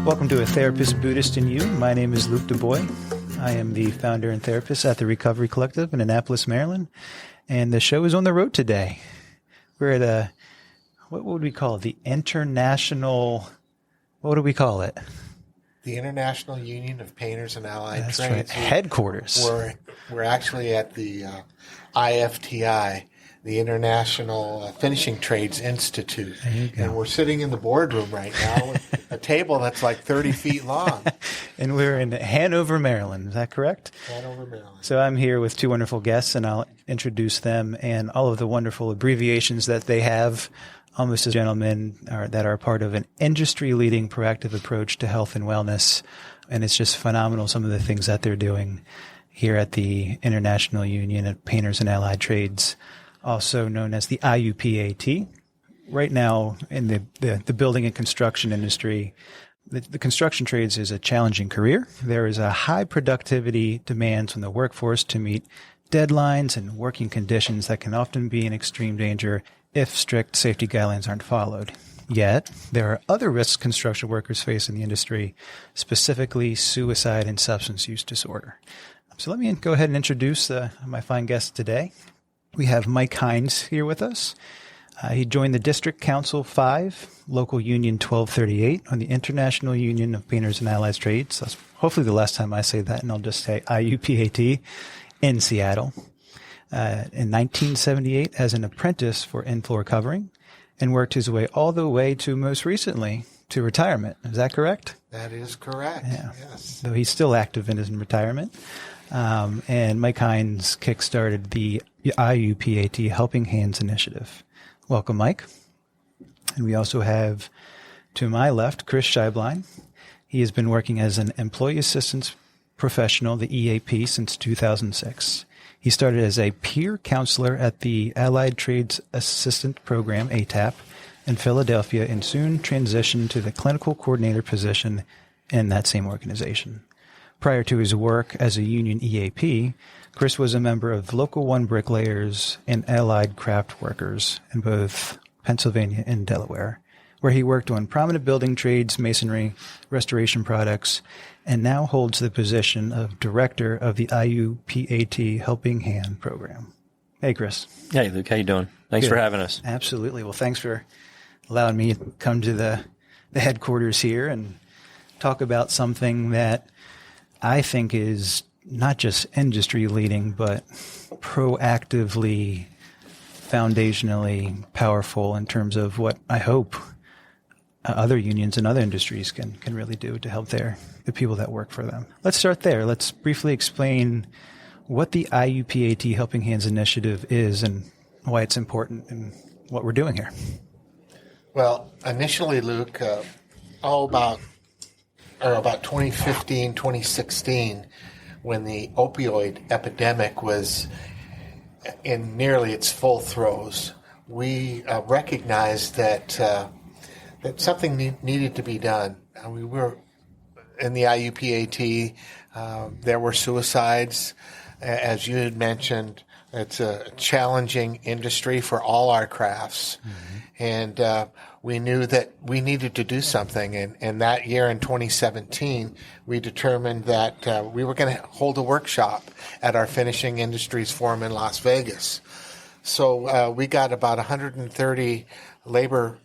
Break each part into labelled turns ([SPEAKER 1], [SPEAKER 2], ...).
[SPEAKER 1] Welcome to A Therapist, Buddhist, and You. My name is Luke DuBois. I am the founder and therapist at the Recovery Collective in Annapolis, Maryland. And the show is on the road today. We're at a, what would we call it? The International, what do we call it?
[SPEAKER 2] The International Union of Painters and Allied
[SPEAKER 1] That's
[SPEAKER 2] Trades.
[SPEAKER 1] right. Headquarters.
[SPEAKER 2] We're actually at the IFTI, the International Finishing Trades Institute. And we're sitting in the boardroom right now with a table that's like 30 feet long.
[SPEAKER 1] And we're in Hanover, Maryland. Is that correct?
[SPEAKER 2] Hanover, Maryland.
[SPEAKER 1] So I'm here with two wonderful guests, and I'll introduce them and all of the wonderful abbreviations that they have. Almost as gentlemen that are part of an industry-leading proactive approach to health and wellness. And it's just phenomenal, some of the things that they're doing here at the International Union of Painters and Allied Trades, also known as the IUPAT. Right now, in the building and construction industry, the construction trades is a challenging career. There is a high productivity demands on the workforce to meet deadlines and working conditions that can often be in extreme danger if strict safety guidelines aren't followed. Yet, there are other risks construction workers face in the industry, specifically suicide and substance use disorder. So let me go ahead and introduce my fine guests today. We have Mike Hines here with us. He joined the District Council 5, Local Union 1238, on the International Union of Painters and Allied Trades. That's hopefully the last time I say that, and I'll just say IUPAT in Seattle. In 1978 as an apprentice for in-floor covering, and worked his way all the way to most recently to retirement. Is that correct?
[SPEAKER 2] That is correct,
[SPEAKER 1] yeah.
[SPEAKER 2] Yes.
[SPEAKER 1] So he's still active in his retirement. And Mike Hines kickstarted the IUPAT Helping Hands Initiative. Welcome, Mike. And we also have, to my left, Chris Scheiblein. He has been working as an employee assistance professional, the EAP, since 2006. He started as a peer counselor at the Allied Trades Assistant Program, ATAP, in Philadelphia, and soon transitioned to the clinical coordinator position in that same organization. Prior to his work as a union EAP, Chris was a member of Local 1 bricklayers and allied craft workers in both Pennsylvania and Delaware, where he worked on prominent building trades, masonry, restoration products, and now holds the position of director of the IUPAT Helping Hand program. Hey, Chris.
[SPEAKER 3] Hey, Luke. How you doing? Thanks for having us.
[SPEAKER 1] Absolutely. Well, thanks for allowing me to come to the headquarters here and talk about something that I think is not just industry leading, but proactively, foundationally powerful in terms of what I hope other unions and other industries can really do to help the people that work for them. Let's start there. Let's briefly explain what the IUPAT Helping Hands Initiative is and why it's important and what we're doing here.
[SPEAKER 2] Well, initially, Luke, about 2015, 2016, when the opioid epidemic was in nearly its full throes, we recognized that something needed to be done. We were in the IUPAT. There were suicides, as you had mentioned. It's a challenging industry for all our crafts, and we knew that we needed to do something. And that year in 2017, we determined that we were going to hold a workshop at our Finishing Industries Forum in Las Vegas. So we got about 130 labor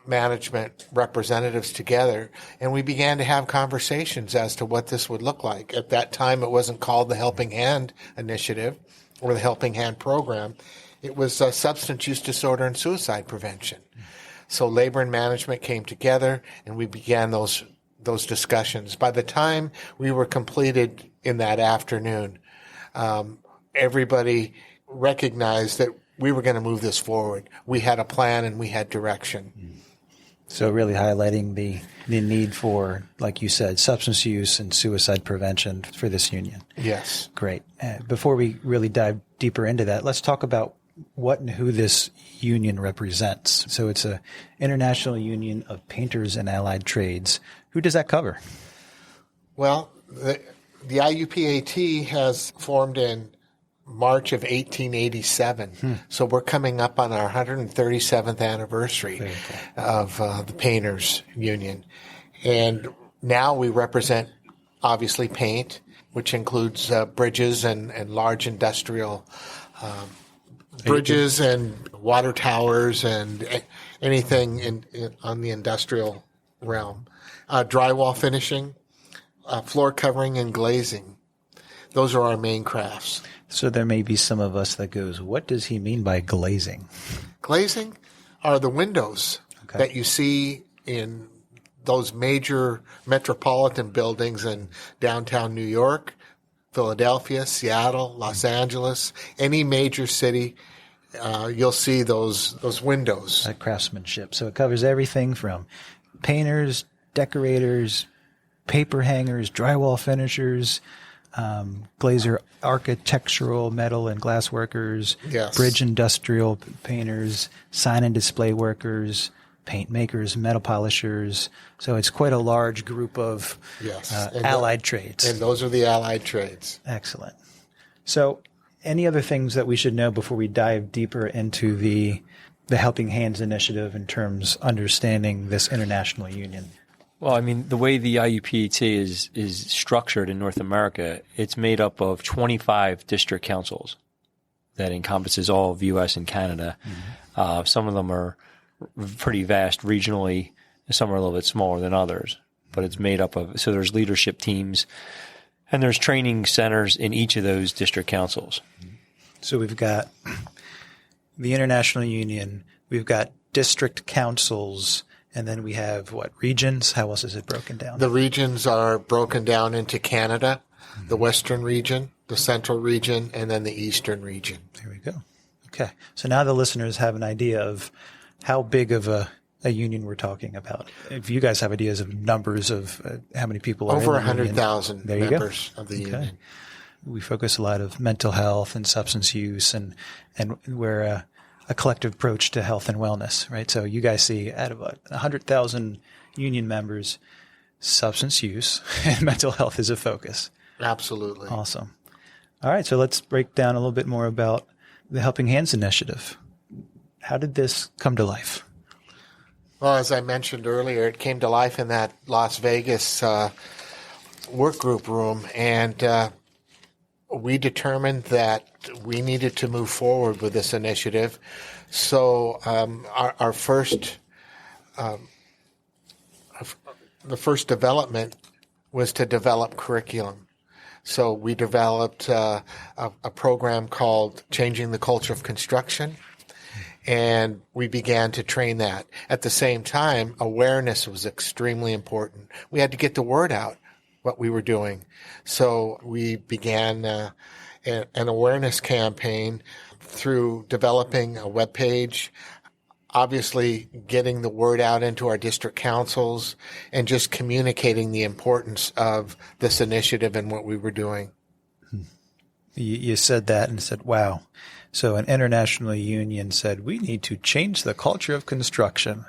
[SPEAKER 2] management representatives together, and we began to have conversations as to what this would look like. At that time, it wasn't called the Helping Hand Initiative or the Helping Hand Program. It was substance use disorder and suicide prevention. So labor and management came together, and we began those discussions. By the time we were completed in that afternoon, everybody recognized that we were going to move this forward. We had a plan and we had direction.
[SPEAKER 1] So really highlighting the need for, like you said, substance use and suicide prevention for this union.
[SPEAKER 2] Yes.
[SPEAKER 1] Great. Before we really dive deeper into that, let's talk about what and who this union represents. So it's a International Union of Painters and Allied Trades. Who does that cover?
[SPEAKER 2] Well, the IUPAT has formed in March of 1887. So we're coming up on our 137th anniversary of the Painters Union. And Now we represent, obviously, paint, which includes bridges and large industrial bridges and water towers and anything on the industrial realm. Drywall finishing, floor covering, and glazing. Those are our main crafts.
[SPEAKER 1] So there may be some of us that goes, what does he mean by glazing?
[SPEAKER 2] Glazing are the windows that you see in those major metropolitan buildings in downtown New York, Philadelphia, Seattle, Los Angeles, any major city. You'll see those windows.
[SPEAKER 1] That craftsmanship. So it covers everything from painters, decorators, paper hangers, drywall finishers, glazer, architectural, metal and glass workers, bridge industrial painters, sign and display workers, paint makers, metal polishers. So it's quite a large group of allied trades.
[SPEAKER 2] And those are the allied trades.
[SPEAKER 1] Excellent. So any other things that we should know before we dive deeper into the Helping Hands initiative in terms of understanding this international union?
[SPEAKER 3] Well, I mean, the way the IUPAT is structured in North America, it's made up of 25 district councils that encompasses all of U.S. and Canada. Mm-hmm. Some of them are pretty vast regionally. Some are a little bit smaller than others, but it's made up of, so there's leadership teams and there's training centers in each of those district councils.
[SPEAKER 1] So we've got the International Union, we've got district councils, and then we have what, regions? How else is it broken down?
[SPEAKER 2] The regions are broken down into Canada, the Western region, the Central region, and then the Eastern region.
[SPEAKER 1] There we go. Okay. So now the listeners have an idea of how big of a union we're talking about. If you guys have ideas of numbers of how many people are
[SPEAKER 2] over
[SPEAKER 1] in the
[SPEAKER 2] 100,000 members of the union.
[SPEAKER 1] We focus a lot of mental health and substance use, and we're a collective approach to health and wellness, right? So you guys see out of 100,000 union members, substance use and mental health is a focus.
[SPEAKER 2] Absolutely.
[SPEAKER 1] Awesome. All right. So let's break down a little bit more about the Helping Hands initiative. How did this come to life?
[SPEAKER 2] Well, as I mentioned earlier, it came to life in that Las Vegas work group room, and we determined that we needed to move forward with this initiative. So our first, the first development was to develop curriculum. So we developed a program called Changing the Culture of Construction, and we began to train that. At the same time, awareness was extremely important. We had to get the word out, what we were doing. So we began an awareness campaign through developing a webpage, obviously getting the word out into our district councils, and just communicating the importance of this initiative and what we were doing.
[SPEAKER 1] You said that and said, wow. So an international union said, we need to change the culture of construction.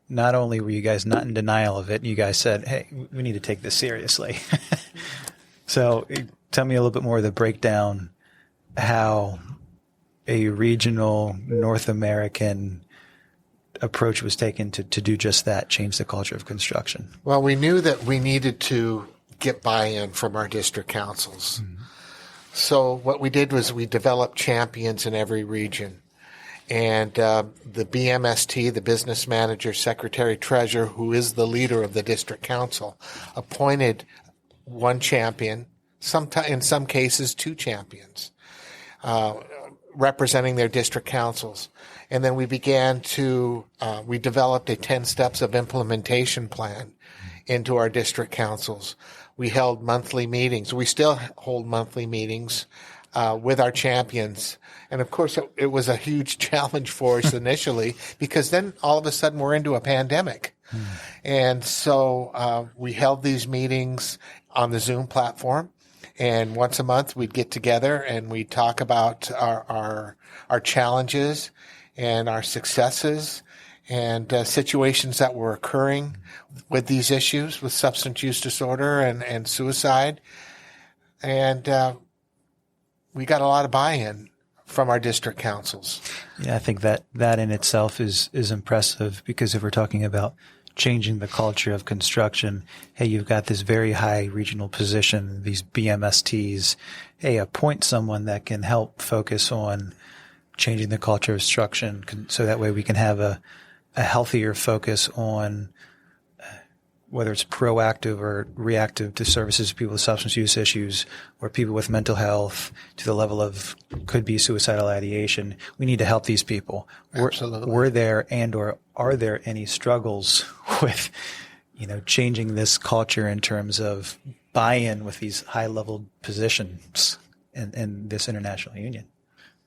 [SPEAKER 1] Not only were you guys not in denial of it, you guys said, hey, we need to take this seriously. So tell me a little bit more of the breakdown, how a regional North American approach was taken to do just that, change the culture of construction.
[SPEAKER 2] Well, we knew that we needed to get buy-in from our district councils. Mm-hmm. So what we did was we developed champions in every region. And the BMST, the business manager, secretary, treasurer, who is the leader of the district council, appointed one champion, in some cases two champions, representing their district councils. And then we began to, we developed a 10 steps of implementation plan into our district councils. We held monthly meetings. We still hold monthly meetings with our champions. And of course, it was a huge challenge for us initially, because then all of a sudden we're into a pandemic. And so we held these meetings on the Zoom platform. And once a month we'd get together and we'd talk about our challenges and our successes and situations that were occurring with these issues, with substance use disorder and suicide. And we got a lot of buy-in from our district councils.
[SPEAKER 1] Yeah, I think that in itself is impressive, because if we're talking about changing the culture of construction. Hey, you've got this very high regional position, these BMSTs. Hey, appoint someone that can help focus on changing the culture of construction so that way we can have a healthier focus on whether it's proactive or reactive to services to people with substance use issues or people with mental health to the level of could be suicidal ideation. We need to help these people.
[SPEAKER 2] Absolutely.
[SPEAKER 1] Were there and or are there any struggles with, changing this culture in terms of buy-in with these high-level positions in this international union?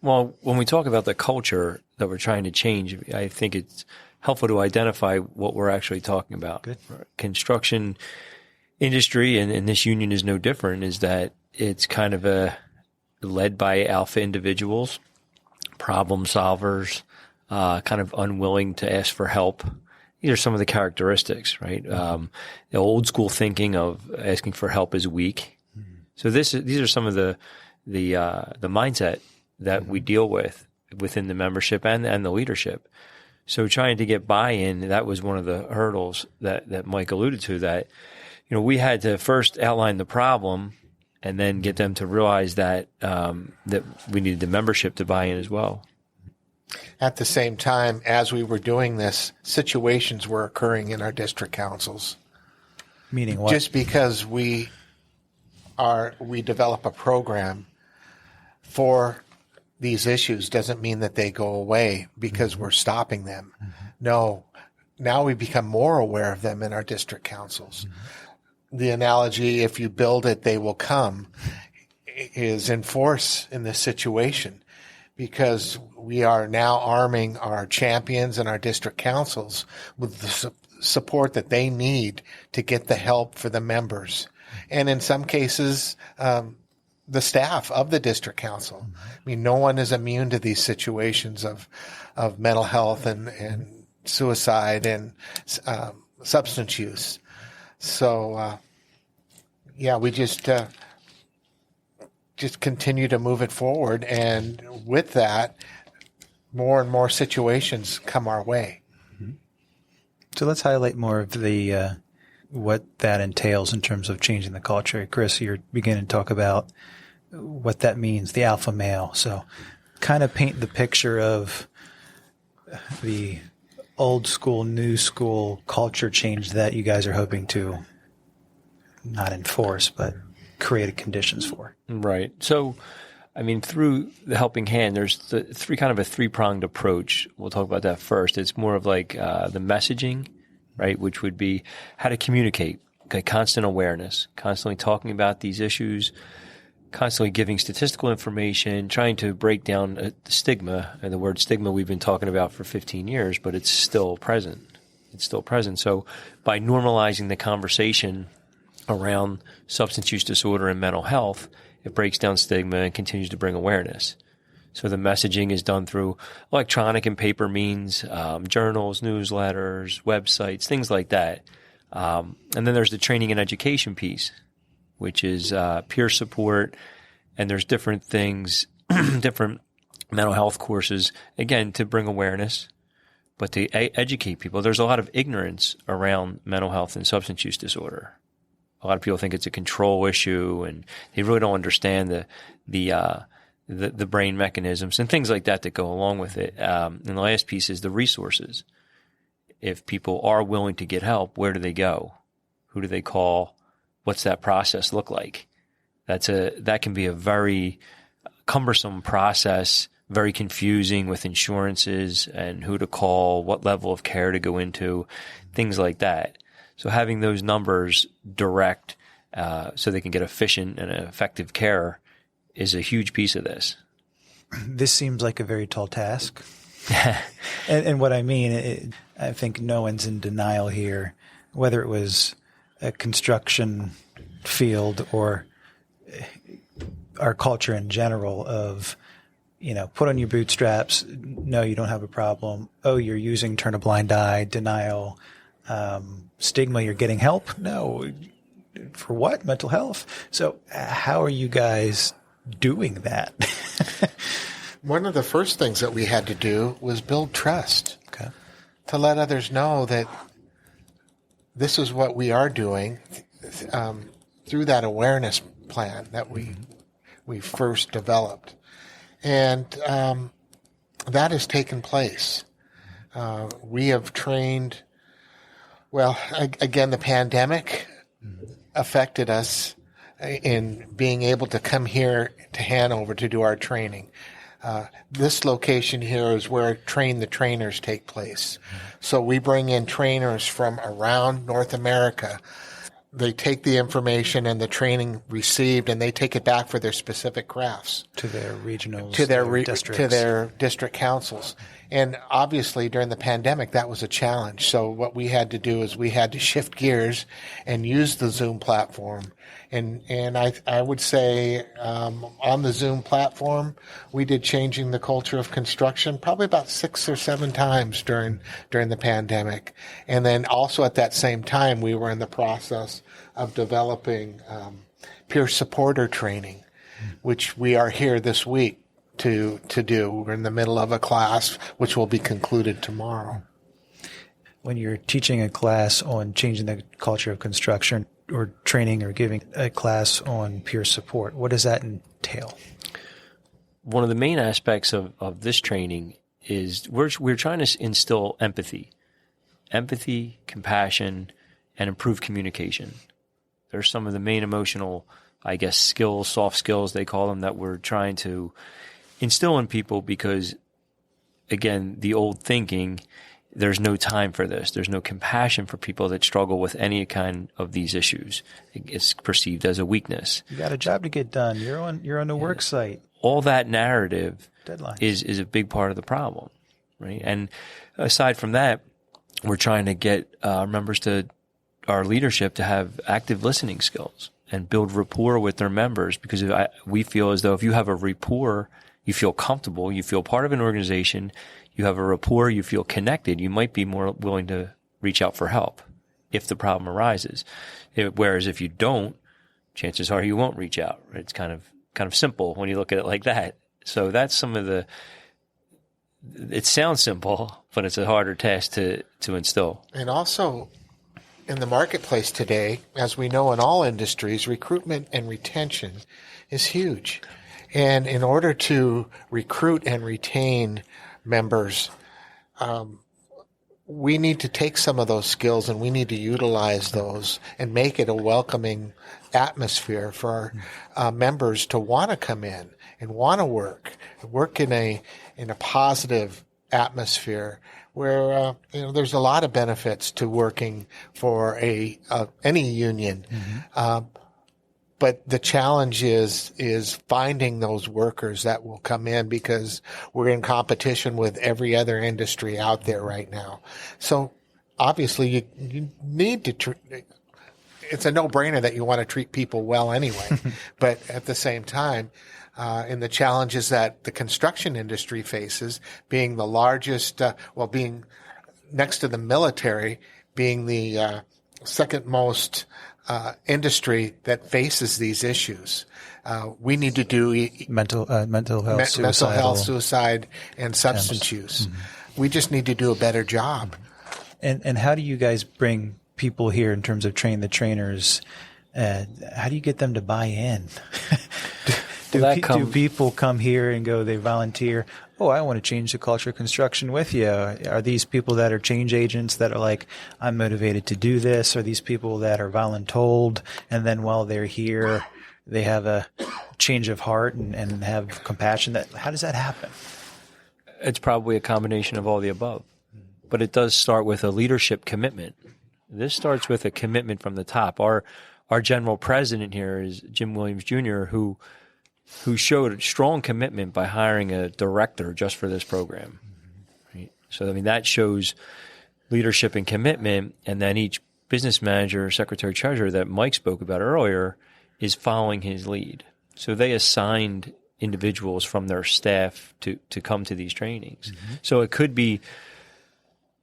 [SPEAKER 3] Well, when we talk about the culture that we're trying to change, I think it's helpful to identify what we're actually talking about.
[SPEAKER 1] Good.
[SPEAKER 3] Construction industry, and this union is no different, is that it's kind of led by alpha individuals, problem solvers, kind of unwilling to ask for help. These are some of the characteristics, right? The old school thinking of asking for help is weak. Mm-hmm. So these are some of the mindset that we deal with within the membership and the leadership. So trying to get buy-in, that was one of the hurdles that Mike alluded to, that, we had to first outline the problem and then get them to realize that that we needed the membership to buy in as well.
[SPEAKER 2] At the same time, as we were doing this, situations were occurring in our district councils.
[SPEAKER 1] Meaning what?
[SPEAKER 2] Just because we develop a program for these issues doesn't mean that they go away because we're stopping them. Mm-hmm. No, now we become more aware of them in our district councils. Mm-hmm. The analogy, if you build it, they will come, is in force in this situation because we are now arming our champions and our district councils with the support that they need to get the help for the members. And in some cases, the staff of the district council. Mm-hmm. I mean, no one is immune to these situations of mental health and suicide and substance use. So, we just continue to move it forward, and with that, more and more situations come our way.
[SPEAKER 1] Mm-hmm. So let's highlight more of the what that entails in terms of changing the culture. Chris, you're beginning to talk about what that means, the alpha male. So kind of paint the picture of the old school, new school culture change that you guys are hoping to not enforce, but create conditions for.
[SPEAKER 3] Right. So, through the helping hand, there's a three-pronged approach. We'll talk about that first. It's more of like the messaging, right, which would be how to communicate, constant awareness, constantly talking about these issues, constantly giving statistical information, trying to break down the stigma. And the word stigma we've been talking about for 15 years, but it's still present. So by normalizing the conversation around substance use disorder and mental health, it breaks down stigma and continues to bring awareness. So the messaging is done through electronic and paper means, journals, newsletters, websites, things like that. And then there's the training and education piece, which is peer support. And there's different things, different mental health courses, again, to bring awareness, but to educate people. There's a lot of ignorance around mental health and substance use disorder. A lot of people think it's a control issue, and they really don't understand the brain mechanisms and things like that go along with it. And the last piece is the resources. If people are willing to get help, where do they go? Who do they call? What's that process look like? That can be a very cumbersome process, very confusing with insurances and who to call, what level of care to go into, things like that. So having those numbers direct so they can get efficient and effective care is a huge piece of this.
[SPEAKER 1] This seems like a very tall task. and what I mean, I think no one's in denial here, whether it was a construction field or our culture in general of, put on your bootstraps. No, you don't have a problem. Oh, you're using, turn a blind eye, denial, stigma, you're getting help. No, for what? Mental health. So how are you guys doing that?
[SPEAKER 2] One of the first things that we had to do was build trust.
[SPEAKER 1] Okay.
[SPEAKER 2] To let others know that this is what we are doing through that awareness plan that we first developed. And that has taken place. We have trained, well, again, the pandemic affected us in being able to come here to Hanover to do our training. This location here is where Train the Trainers take place. So we bring in trainers from around North America. They take the information and the training received, and they take it back for their specific crafts
[SPEAKER 1] to their regionals,
[SPEAKER 2] to their
[SPEAKER 1] districts,
[SPEAKER 2] to their district councils. And obviously, during the pandemic, that was a challenge. So what we had to do is we had to shift gears and use the Zoom platform. And I would say on the Zoom platform, we did Changing the Culture of Construction probably about 6 or 7 times during the pandemic. And then also at that same time, we were in the process of developing peer supporter training, which we are here this week to do. We're in the middle of a class, which will be concluded tomorrow.
[SPEAKER 1] When you're teaching a class on changing the culture of construction, or training or giving a class on peer support, what does that entail?
[SPEAKER 3] One of the main aspects of this training is we're trying to instill empathy, compassion, and improved communication. There's some of the main emotional, I guess, skills, soft skills they call them, that we're trying to instill in people because, again, the old thinking, there's no time for this. There's no compassion for people that struggle with any kind of these issues. It's perceived as a weakness.
[SPEAKER 1] You got a job to get done. You're on the work site.
[SPEAKER 3] All that narrative
[SPEAKER 1] Deadlines.
[SPEAKER 3] is a big part of the problem, right? And aside from that, we're trying to get members to our leadership to have active listening skills and build rapport with their members, because we feel as though if you have a rapport, you feel comfortable, you feel part of an organization, you have a rapport, you feel connected, you might be more willing to reach out for help if the problem arises. Whereas if you don't, chances are you won't reach out. It's kind of simple when you look at it like that. So that's some of it sounds simple, but it's a harder task to instill.
[SPEAKER 2] And also, in the marketplace today, as we know in all industries, recruitment and retention is huge. And in order to recruit and retain members, we need to take some of those skills and we need to utilize those and make it a welcoming atmosphere for our members to want to come in and want to work in a positive atmosphere where there's a lot of benefits to working for any union. Mm-hmm. But the challenge is finding those workers that will come in, because we're in competition with every other industry out there right now. So obviously you need to it's a no-brainer that you want to treat people well anyway. But at the same time, in the challenges that the construction industry faces, being the largest, being next to the military, being the second most industry that faces these issues. We need to do
[SPEAKER 1] mental health,
[SPEAKER 2] suicide, and substance use. Mm-hmm. We just need to do a better job.
[SPEAKER 1] And how do you guys bring people here in terms of train the trainers? How do you get them to buy in? Do people come here and go, they volunteer, oh, I want to change the culture of construction with you? Are these people that are change agents that are like, I'm motivated to do this? Are these people that are voluntold, and then while they're here, they have a change of heart and have compassion? How does that happen?
[SPEAKER 3] It's probably a combination of all the above. But it does start with a leadership commitment. This starts with a commitment from the top. Our general president here is Jim Williams Jr., who showed a strong commitment by hiring a director just for this program. Right? So, that shows leadership and commitment. And then each business manager, secretary, treasurer that Mike spoke about earlier is following his lead. So they assigned individuals from their staff to come to these trainings. Mm-hmm. So it could be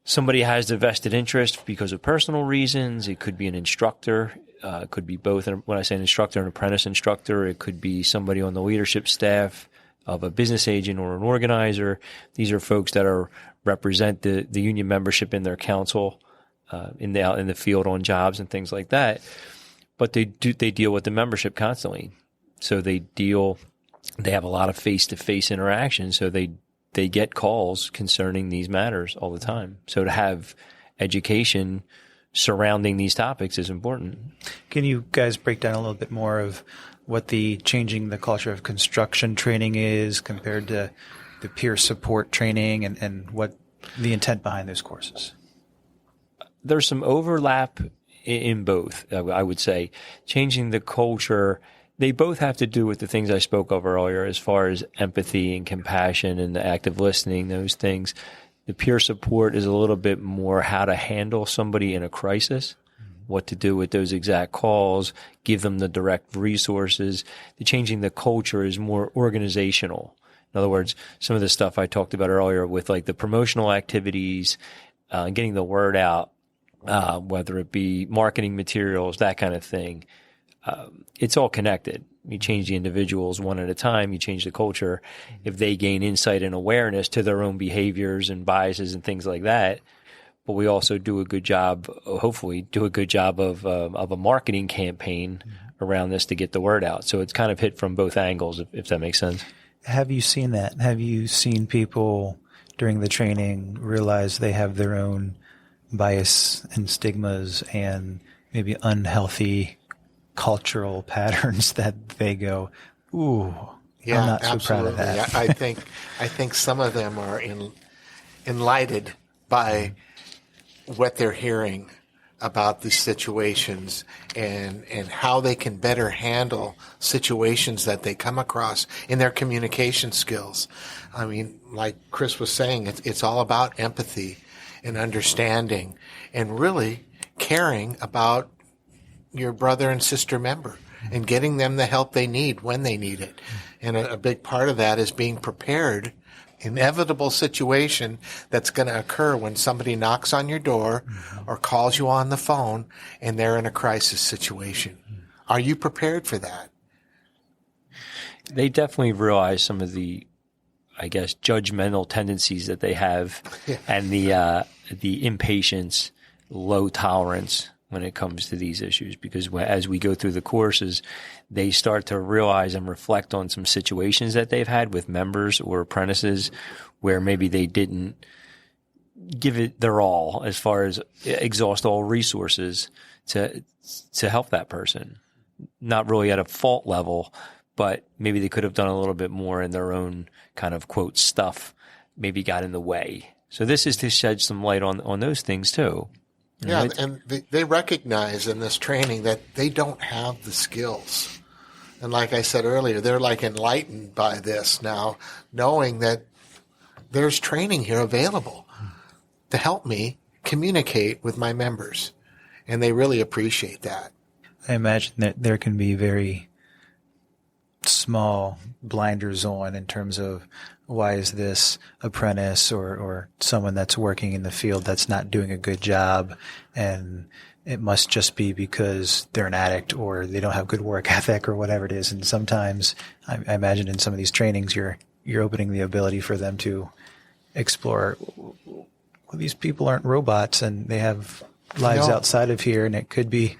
[SPEAKER 3] somebody has a vested interest because of personal reasons. It could be an instructor. It could be both. When I say an instructor, an apprentice instructor, it could be somebody on the leadership staff of a business agent or an organizer. These are folks that represent the union membership in their council. in the field on jobs and things like that. But they deal with the membership constantly. So they have a lot of face-to-face interaction. So they get calls concerning these matters all the time. So to have education surrounding these topics is important.
[SPEAKER 1] Can you guys break down a little bit more of what the changing the culture of construction training is compared to the peer support training and what the intent behind those courses?
[SPEAKER 3] There's some overlap in both, I would say. Changing the culture, they both have to do with the things I spoke of earlier as far as empathy and compassion and the active listening, those things. The peer support is a little bit more how to handle somebody in a crisis, what to do with those exact calls, give them the direct resources. The changing the culture is more organizational. In other words, some of the stuff I talked about earlier with like the promotional activities, getting the word out, whether it be marketing materials, that kind of thing. It's all connected. You change the individuals one at a time. You change the culture. If they gain insight and awareness to their own behaviors and biases and things like that, but we also do a good job, hopefully do a good job of a marketing campaign around this to get the word out. So it's kind of hit from both angles, if that makes sense.
[SPEAKER 1] Have you seen that? Have you seen people during the training realize they have their own bias and stigmas and maybe unhealthy cultural patterns that they go, ooh,
[SPEAKER 2] yeah,
[SPEAKER 1] I'm not so
[SPEAKER 2] absolutely.
[SPEAKER 1] proud of that.
[SPEAKER 2] I think some of them are enlightened by what they're hearing about these situations and how they can better handle situations that they come across in their communication skills. I mean, like Chris was saying, it's all about empathy and understanding and really caring about your brother and sister member and getting them the help they need when they need it. And a big part of that is being prepared. Inevitable situation that's going to occur when somebody knocks on your door or calls you on the phone and they're in a crisis situation. Are you prepared for that?
[SPEAKER 3] They definitely realize some of the, I guess, judgmental tendencies that they have and the impatience, low tolerance when it comes to these issues, because as we go through the courses, they start to realize and reflect on some situations that they've had with members or apprentices where maybe they didn't give it their all as far as exhaust all resources to help that person. Not really at a fault level, but maybe they could have done a little bit more in their own kind of quote stuff, maybe got in the way. So this is to shed some light on those things too.
[SPEAKER 2] Yeah, and they recognize in this training that they don't have the skills. And like I said earlier, they're like enlightened by this now, knowing that there's training here available to help me communicate with my members. And they really appreciate that.
[SPEAKER 1] I imagine that there can be very small blinders on in terms of why is this apprentice or someone that's working in the field that's not doing a good job, and it must just be because they're an addict or they don't have good work ethic or whatever it is. And sometimes I imagine in some of these trainings you're opening the ability for them to explore, well, these people aren't robots and they have lives outside of here, and it could be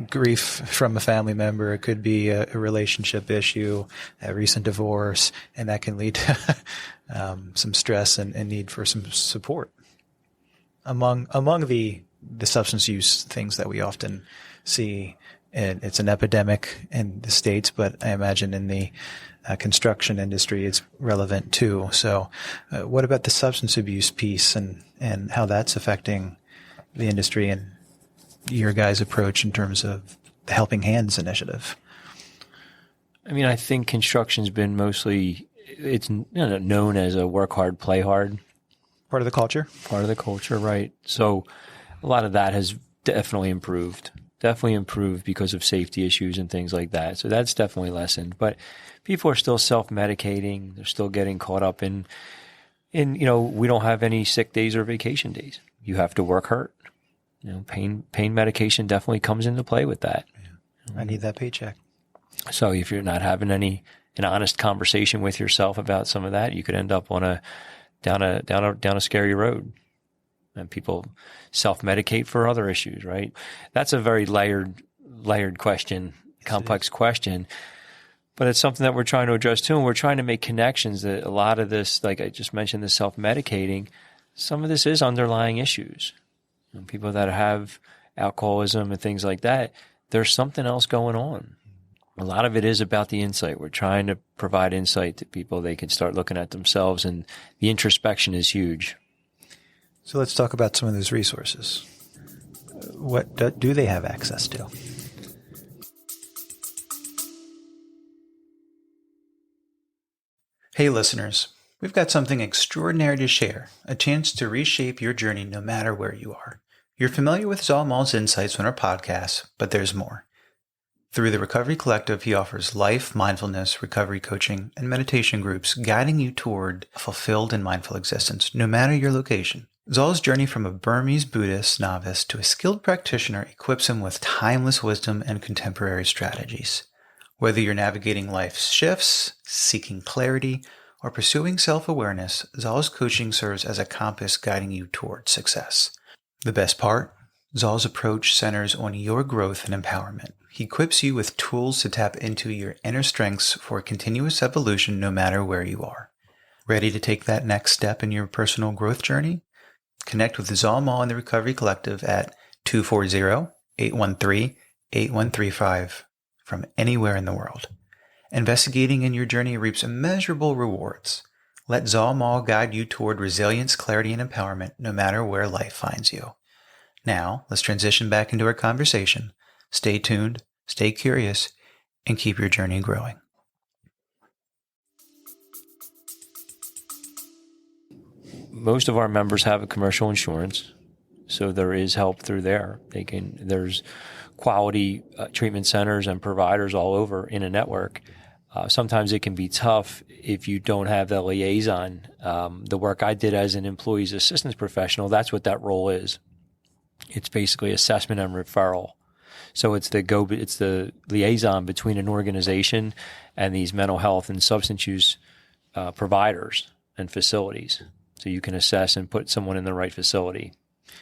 [SPEAKER 1] grief from a family member. It could be a relationship issue, a recent divorce, and that can lead to some stress and need for some support. Among the substance use things that we often see, and it's an epidemic in the States, but I imagine in the construction industry it's relevant too. So what about the substance abuse piece and how that's affecting the industry and your guys' approach in terms of the Helping Hands initiative?
[SPEAKER 3] I mean, I think construction's been mostly, it's known as a work hard, play hard.
[SPEAKER 1] Part of the culture?
[SPEAKER 3] Part of the culture, right. So a lot of that has definitely improved because of safety issues and things like that. So that's definitely lessened. But people are still self-medicating. They're still getting caught up in we don't have any sick days or vacation days. You have to work hurt. Pain medication definitely comes into play with that.
[SPEAKER 1] Yeah. I need that paycheck.
[SPEAKER 3] So if you're not having an honest conversation with yourself about some of that, you could end up on down a scary road. and people self-medicate for other issues, right? That's a very layered question, complex question, but it's something that we're trying to address too. And we're trying to make connections that a lot of this, like I just mentioned, the self-medicating, some of this is underlying issues. People that have alcoholism and things like that, there's something else going on. A lot of it is about the insight. We're trying to provide insight to people. They can start looking at themselves, and the introspection is huge.
[SPEAKER 1] So let's talk about some of those resources. What do they have access to? Hey listeners, we've got something extraordinary to share, a chance to reshape your journey no matter where you are. You're familiar with Zalmal's insights on our podcast, but there's more. Through the Recovery Collective, he offers life, mindfulness, recovery coaching, and meditation groups guiding you toward a fulfilled and mindful existence, no matter your location. Zal's journey from a Burmese Buddhist novice to a skilled practitioner equips him with timeless wisdom and contemporary strategies. Whether you're navigating life's shifts, seeking clarity, or pursuing self-awareness, Zal's coaching serves as a compass guiding you toward success. The best part? Zal's approach centers on your growth and empowerment. He equips you with tools to tap into your inner strengths for continuous evolution no matter where you are. Ready to take that next step in your personal growth journey? Connect with Zalmal and the Recovery Collective at 240-813-8135 from anywhere in the world. Investigating in your journey reaps immeasurable rewards. Let Zalmal guide you toward resilience, clarity, and empowerment no matter where life finds you. Now, let's transition back into our conversation. Stay tuned, stay curious, and keep your journey growing.
[SPEAKER 3] Most of our members have a commercial insurance, so there is help through there. There's quality treatment centers and providers all over in a network. Sometimes it can be tough if you don't have the liaison. The work I did as an employee's assistance professional, that's what that role is. It's basically assessment and referral. So it's the liaison between an organization and these mental health and substance use providers and facilities. So you can assess and put someone in the right facility.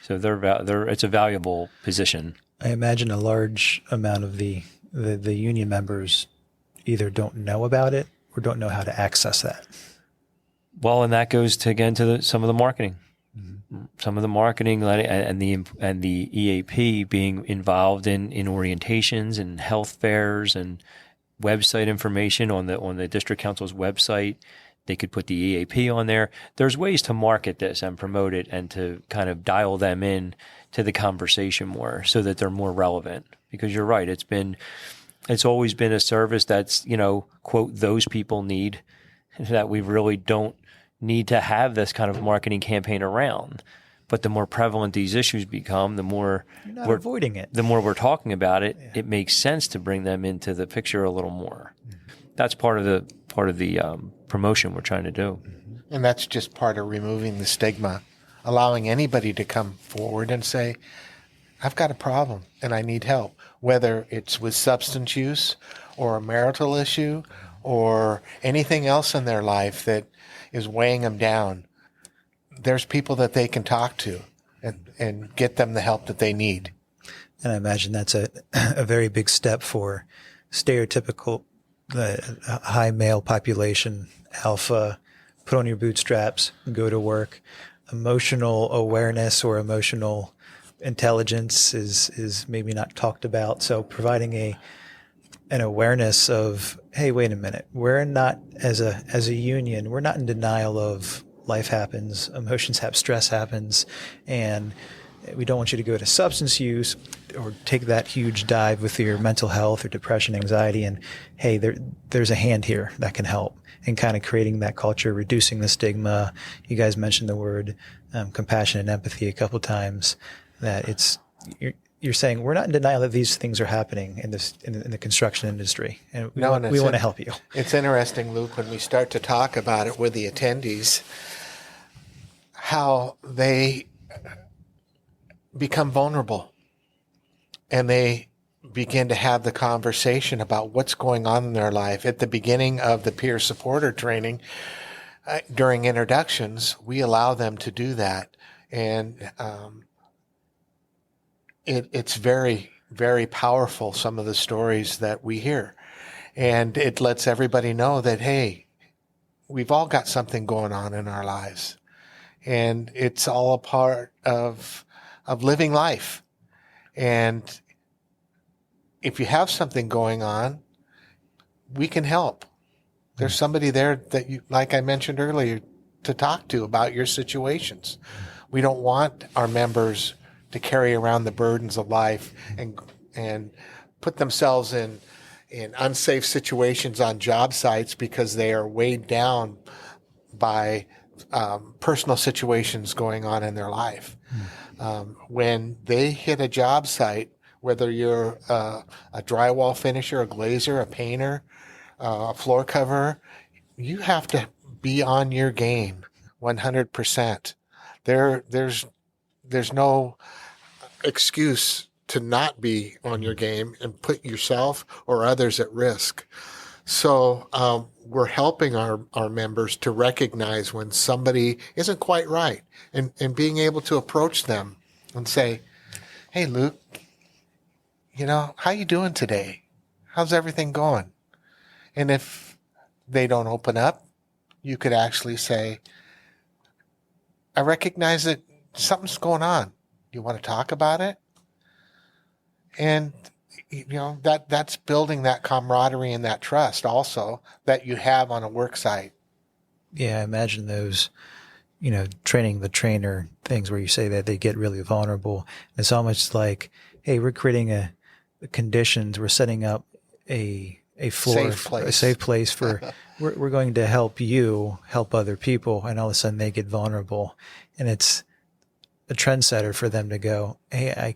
[SPEAKER 3] So it's a valuable position.
[SPEAKER 1] I imagine a large amount of the union members either don't know about it or don't know how to access that.
[SPEAKER 3] Well, and that goes to some of the marketing. Some of the marketing and the EAP being involved in orientations and health fairs and website information on the district council's website. They could put the EAP on there. There's ways to market this and promote it and to kind of dial them in to the conversation more so that they're more relevant. Because you're right, it's always been a service that's, quote, those people need, that we really don't need to have this kind of marketing campaign around. But the more prevalent these issues become, the more
[SPEAKER 1] we're avoiding it.
[SPEAKER 3] The more we're talking about it, It makes sense to bring them into the picture a little more. That's part of the promotion we're trying to do.
[SPEAKER 2] And that's just part of removing the stigma, allowing anybody to come forward and say, I've got a problem and I need help, whether it's with substance use or a marital issue or anything else in their life that is weighing them down. There's people that they can talk to and get them the help that they need.
[SPEAKER 1] And I imagine that's a very big step for stereotypical high male population, alpha, put on your bootstraps, go to work. Emotional awareness or emotional intelligence is maybe not talked about. So providing an awareness of, hey, wait a minute, we're not as a union, we're not in denial of life happens, emotions happen, stress happens, and we don't want you to go to substance use or take that huge dive with your mental health or depression, anxiety, and hey, there's a hand here that can help, and kind of creating that culture, reducing the stigma. You guys mentioned the word compassion and empathy a couple times. That you're saying we're not in denial that these things are happening in the construction industry, and we want to help you.
[SPEAKER 2] It's interesting, Luke, when we start to talk about it with the attendees, how they become vulnerable and they begin to have the conversation about what's going on in their life. At the beginning of the peer supporter training, during introductions, we allow them to do that. And it's very, very powerful, some of the stories that we hear. And it lets everybody know that, hey, we've all got something going on in our lives. And it's all a part of living life. And if you have something going on, we can help. There's somebody there that you, like I mentioned earlier, to talk to about your situations. We don't want our members to carry around the burdens of life and put themselves in unsafe situations on job sites because they are weighed down by personal situations going on in their life. When they hit a job site, whether you're a drywall finisher, a glazer, a painter, a floor coverer, you have to be on your game 100%. There's no excuse to not be on your game and put yourself or others at risk. So we're helping our members to recognize when somebody isn't quite right and being able to approach them and say, hey, Luke, how you doing today? How's everything going? And if they don't open up, you could actually say, I recognize that something's going on. You want to talk about it? And, that's building that camaraderie and that trust also that you have on a work site.
[SPEAKER 1] Yeah, I imagine those, training the trainer things where you say that they get really vulnerable. It's almost like, hey, we're creating the conditions, we're setting up a floor, a safe place for, we're going to help you help other people. And all of a sudden they get vulnerable, and it's a trendsetter for them to go, hey, I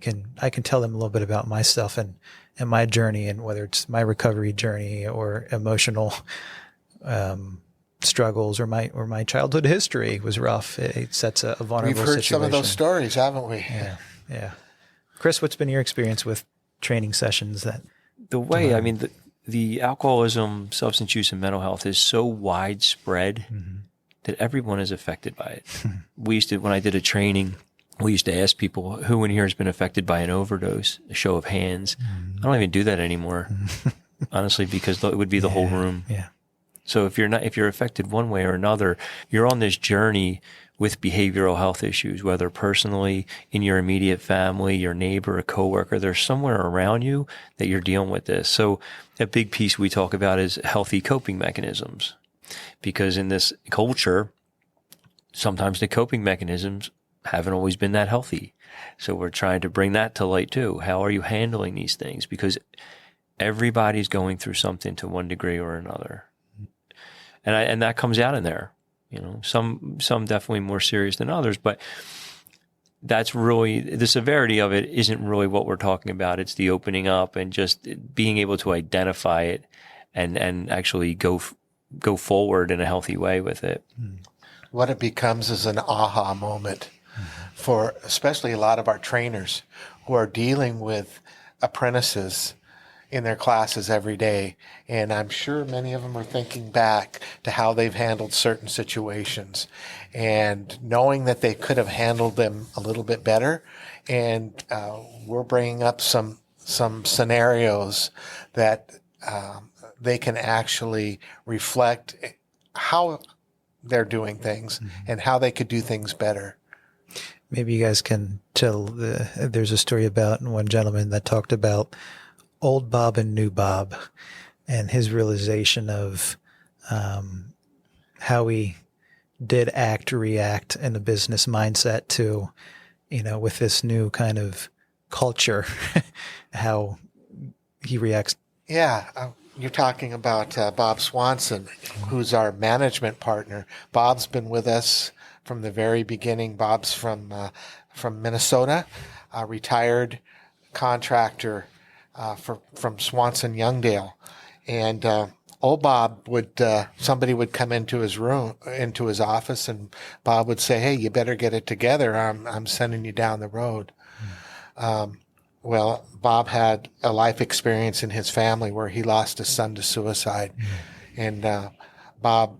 [SPEAKER 1] can tell them a little bit about myself and my journey, and whether it's my recovery journey or emotional, struggles or my childhood history was rough. It sets a vulnerable situation.
[SPEAKER 2] We've heard some of those stories, haven't we?
[SPEAKER 1] Yeah. Chris, what's been your experience with training sessions
[SPEAKER 3] the alcoholism, substance use, and mental health is so widespread that everyone is affected by it. When I did a training, we used to ask people, who in here has been affected by an overdose? A show of hands. I don't even do that anymore, honestly, because it would be the whole room.
[SPEAKER 1] Yeah.
[SPEAKER 3] So if you're affected one way or another, you're on this journey with behavioral health issues, whether personally, in your immediate family, your neighbor, a coworker, there's somewhere around you that you're dealing with this. So a big piece we talk about is healthy coping mechanisms, because in this culture, sometimes the coping mechanisms haven't always been that healthy. So we're trying to bring that to light too. How are you handling these things? Because everybody's going through something to one degree or another. And that comes out in there. Some definitely more serious than others, but that's really, the severity of it isn't really what we're talking about. It's the opening up and just being able to identify it and actually go forward in a healthy way with it.
[SPEAKER 2] What it becomes is an aha moment for especially a lot of our trainers who are dealing with apprentices in their classes every day. And I'm sure many of them are thinking back to how they've handled certain situations and knowing that they could have handled them a little bit better. And we're bringing up some scenarios that they can actually reflect how they're doing things and how they could do things better.
[SPEAKER 1] Maybe you guys can tell, there's a story about one gentleman that talked about old Bob and new Bob and his realization of how he did react in a business mindset to, with this new kind of culture, how he reacts.
[SPEAKER 2] Yeah. You're talking about Bob Swanson, who's our management partner. Bob's been with us from the very beginning. Bob's from Minnesota, a retired contractor from Swanson Youngdale. And old Bob somebody would come into his office, and Bob would say, "Hey, you better get it together. I'm sending you down the road." Well, Bob had a life experience in his family where he lost his son to suicide. And Bob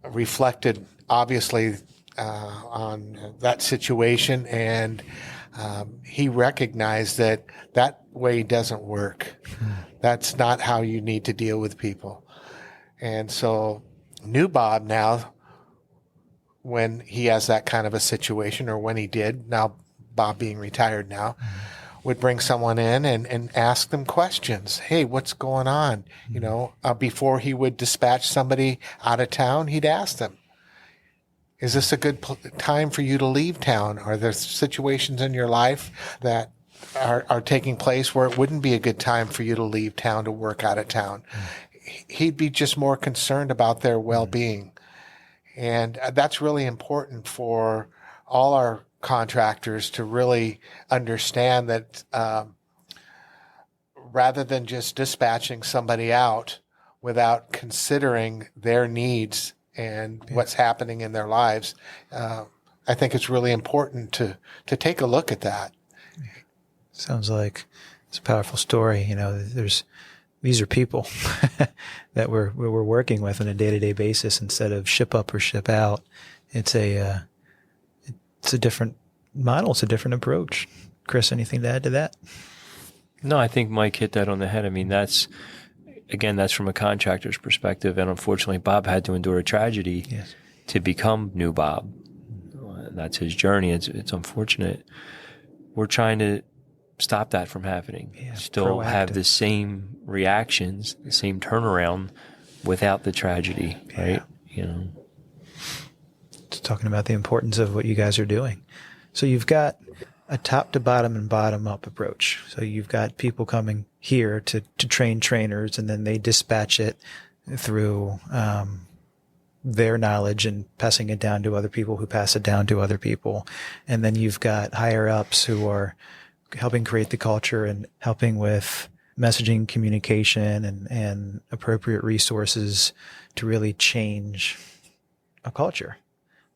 [SPEAKER 2] reflected, obviously, on that situation, and he recognized that that way doesn't work. That's not how you need to deal with people. And so new Bob now, when he has that kind of a situation, or when he did, now Bob being retired now, would bring someone in and ask them questions. Hey, what's going on? You know, before he would dispatch somebody out of town, he'd ask them, is this a good time for you to leave town? Are there situations in your life that are taking place where it wouldn't be a good time for you to leave town to work out of town? He'd be just more concerned about their well-being. And that's really important for all our contractors to really understand that rather than just dispatching somebody out without considering their needs and what's happening in their lives, I think it's really important to take a look at that.
[SPEAKER 1] Sounds like it's a powerful story. You know, these are people that we're working with on a day-to-day basis instead of ship up or ship out. It's a different model. It's a different approach. Chris, anything to add to that?
[SPEAKER 3] No, I think Mike hit that on the head. I mean, that's from a contractor's perspective. And unfortunately, Bob had to endure a tragedy to become new Bob. That's his journey. It's unfortunate. We're trying to stop that from happening. Still have the same reactions, the same turnaround without the tragedy, right? You know,
[SPEAKER 1] just talking about the importance of what you guys are doing. So you've got a top to bottom and bottom up approach. So you've got people coming here to train trainers, and then they dispatch it through their knowledge and passing it down to other people who pass it down to other people. And then you've got higher ups who are helping create the culture and helping with messaging, communication, and appropriate resources to really change a culture.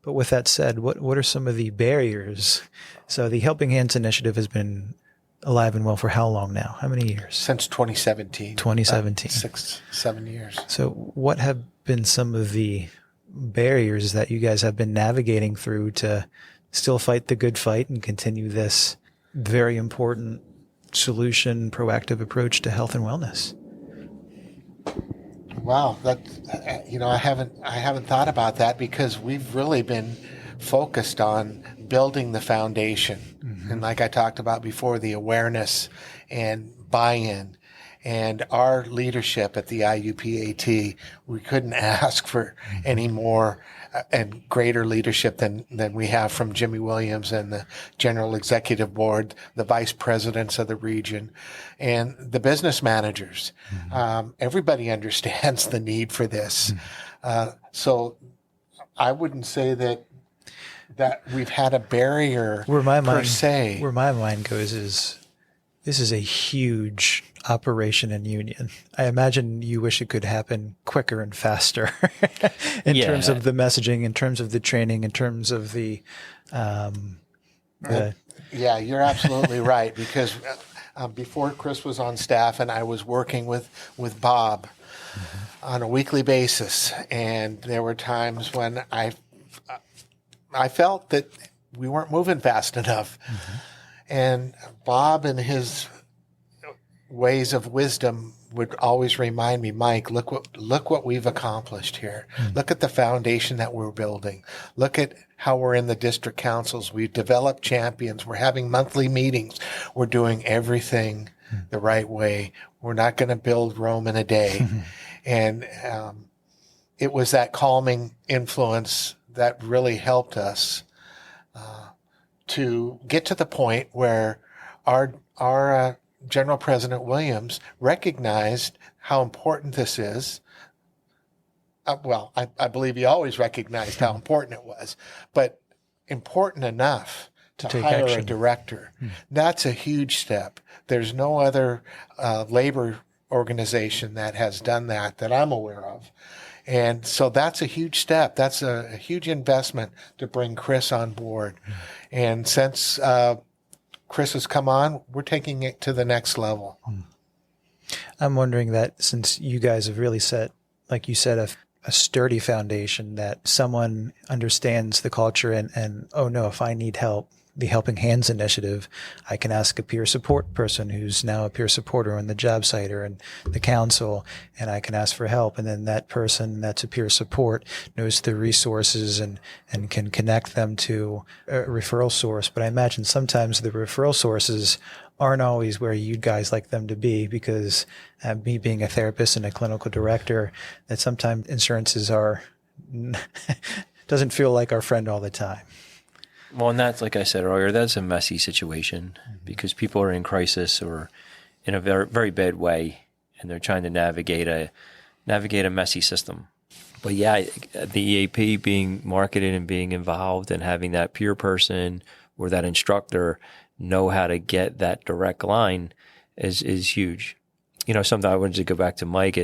[SPEAKER 1] But with that said, what are some of the barriers? So the Helping Hands Initiative has been alive and well for how long now? How many years?
[SPEAKER 2] Since 2017.
[SPEAKER 1] 2017.
[SPEAKER 2] 6-7 years.
[SPEAKER 1] So what have been some of the barriers that you guys have been navigating through to still fight the good fight and continue this very important solution, proactive approach to health and wellness?
[SPEAKER 2] Wow, that I haven't thought about that, because we've really been focused on building the foundation, and like I talked about before, the awareness and buy-in. And our leadership at the IUPAT, we couldn't ask for any more and greater leadership than we have from Jimmy Williams and the General Executive Board, the vice presidents of the region, and the business managers. Everybody understands the need for this. So I wouldn't say that we've had a barrier per se.
[SPEAKER 1] Where my mind goes is, this is a huge operation and union. I imagine you wish it could happen quicker and faster in terms of the messaging, in terms of the training, in terms of the
[SPEAKER 2] Yeah, you're absolutely right, because before Chris was on staff and I was working with Bob on a weekly basis, and there were times when I felt that we weren't moving fast enough. And Bob and his ways of wisdom would always remind me, Mike, look what we've accomplished here. Look at the foundation that we're building. Look at how we're in the district councils. We've developed champions. We're having monthly meetings. We're doing everything the right way. We're not going to build Rome in a day. And it was that calming influence that really helped us to get to the point where our General President Williams recognized how important this is. I believe he always recognized how important it was, but important enough to hire a director. That's a huge step. There's no other labor organization that has done that I'm aware of. And so that's a huge step. That's a huge investment to bring Chris on board. And since Chris has come on, we're taking it to the next level.
[SPEAKER 1] I'm wondering that since you guys have really set, like you said, a sturdy foundation that someone understands the culture and, oh no, if I need help, the Helping Hands Initiative, I can ask a peer support person who's now a peer supporter on the job site or in the council, and I can ask for help. And then that person that's a peer support knows the resources and can connect them to a referral source. But I imagine sometimes the referral sources aren't always where you guys like them to be, because me being a therapist and a clinical director, that sometimes insurances are doesn't feel like our friend all the time.
[SPEAKER 3] Well, and that's, like I said earlier, that's a messy situation because people are in crisis or in a very, very bad way, and they're trying to navigate a messy system. But yeah, the EAP being marketed and being involved and having that peer person or that instructor know how to get that direct line is huge. Something I wanted to go back to Mike.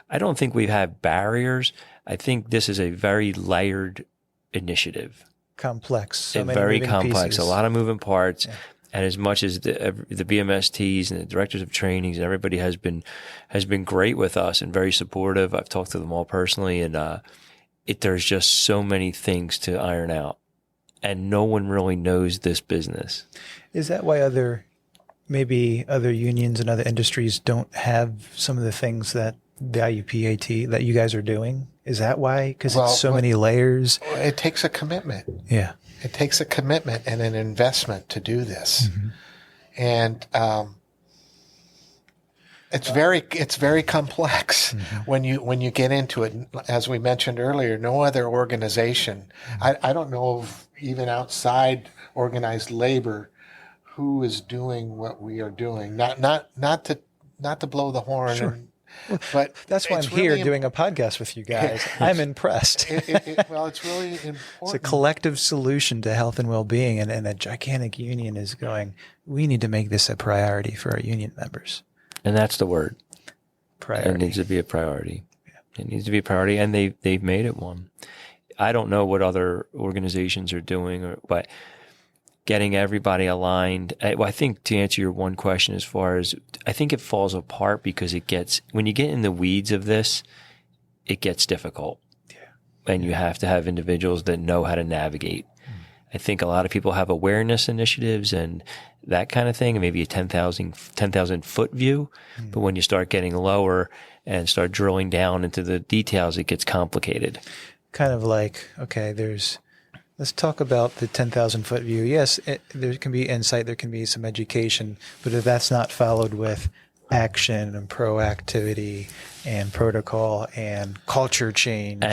[SPEAKER 3] I don't think we've had barriers. I think this is a very layered initiative.
[SPEAKER 1] Complex. So many
[SPEAKER 3] very
[SPEAKER 1] moving
[SPEAKER 3] complex,
[SPEAKER 1] pieces.
[SPEAKER 3] A lot of moving parts.
[SPEAKER 1] Yeah.
[SPEAKER 3] And as much as the BMSTs and the directors of trainings and everybody has been great with us and very supportive. I've talked to them all personally, and there's just so many things to iron out, and no one really knows this business.
[SPEAKER 1] Is that why maybe other unions and other industries don't have some of the things that the IUPAT that you guys are doing? Is that why? Because it's so many layers.
[SPEAKER 2] It takes a commitment.
[SPEAKER 1] Yeah.
[SPEAKER 2] It takes a commitment and an investment to do this. Mm-hmm. And it's very complex when you get into it. As we mentioned earlier, no other organization, I don't know of even outside organized labor, who is doing what we are doing. Not to blow the horn.
[SPEAKER 1] Sure.
[SPEAKER 2] But
[SPEAKER 1] that's why I'm here doing a podcast with you guys. I'm impressed.
[SPEAKER 2] It's really important.
[SPEAKER 1] It's a collective solution to health and well-being, and a gigantic union is going, we need to make this a priority for our union members.
[SPEAKER 3] And that's the word.
[SPEAKER 1] Priority.
[SPEAKER 3] It needs to be a priority. Yeah. It needs to be a priority, and they've made it one. I don't know what other organizations are doing, but getting everybody aligned. I think to answer your one question, as far as I think it falls apart because when you get in the weeds of this, it gets difficult. Yeah. And you have to have individuals that know how to navigate. I think a lot of people have awareness initiatives and that kind of thing, and maybe a 10,000 foot view. But when you start getting lower and start drilling down into the details, it gets complicated.
[SPEAKER 1] Kind of like, okay, let's talk about the 10,000 foot view. Yes, there can be insight, there can be some education, but if that's not followed with action and proactivity and protocol and culture change.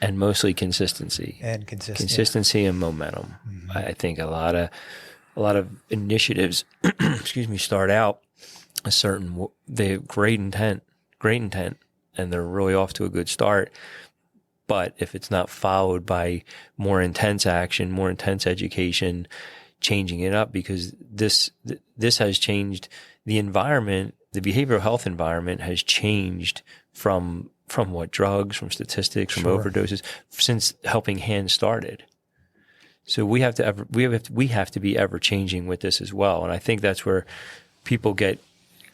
[SPEAKER 3] And mostly consistency. Consistency and momentum. Mm-hmm. I think a lot of initiatives, start out they have great intent, and they're really off to a good start. But if it's not followed by more intense action, more intense education, changing it up, because this has changed the environment, the behavioral health environment has changed from what drugs, from statistics, from overdoses, since Helping Hands started. So we have to be ever changing with this as well. And I think that's where people get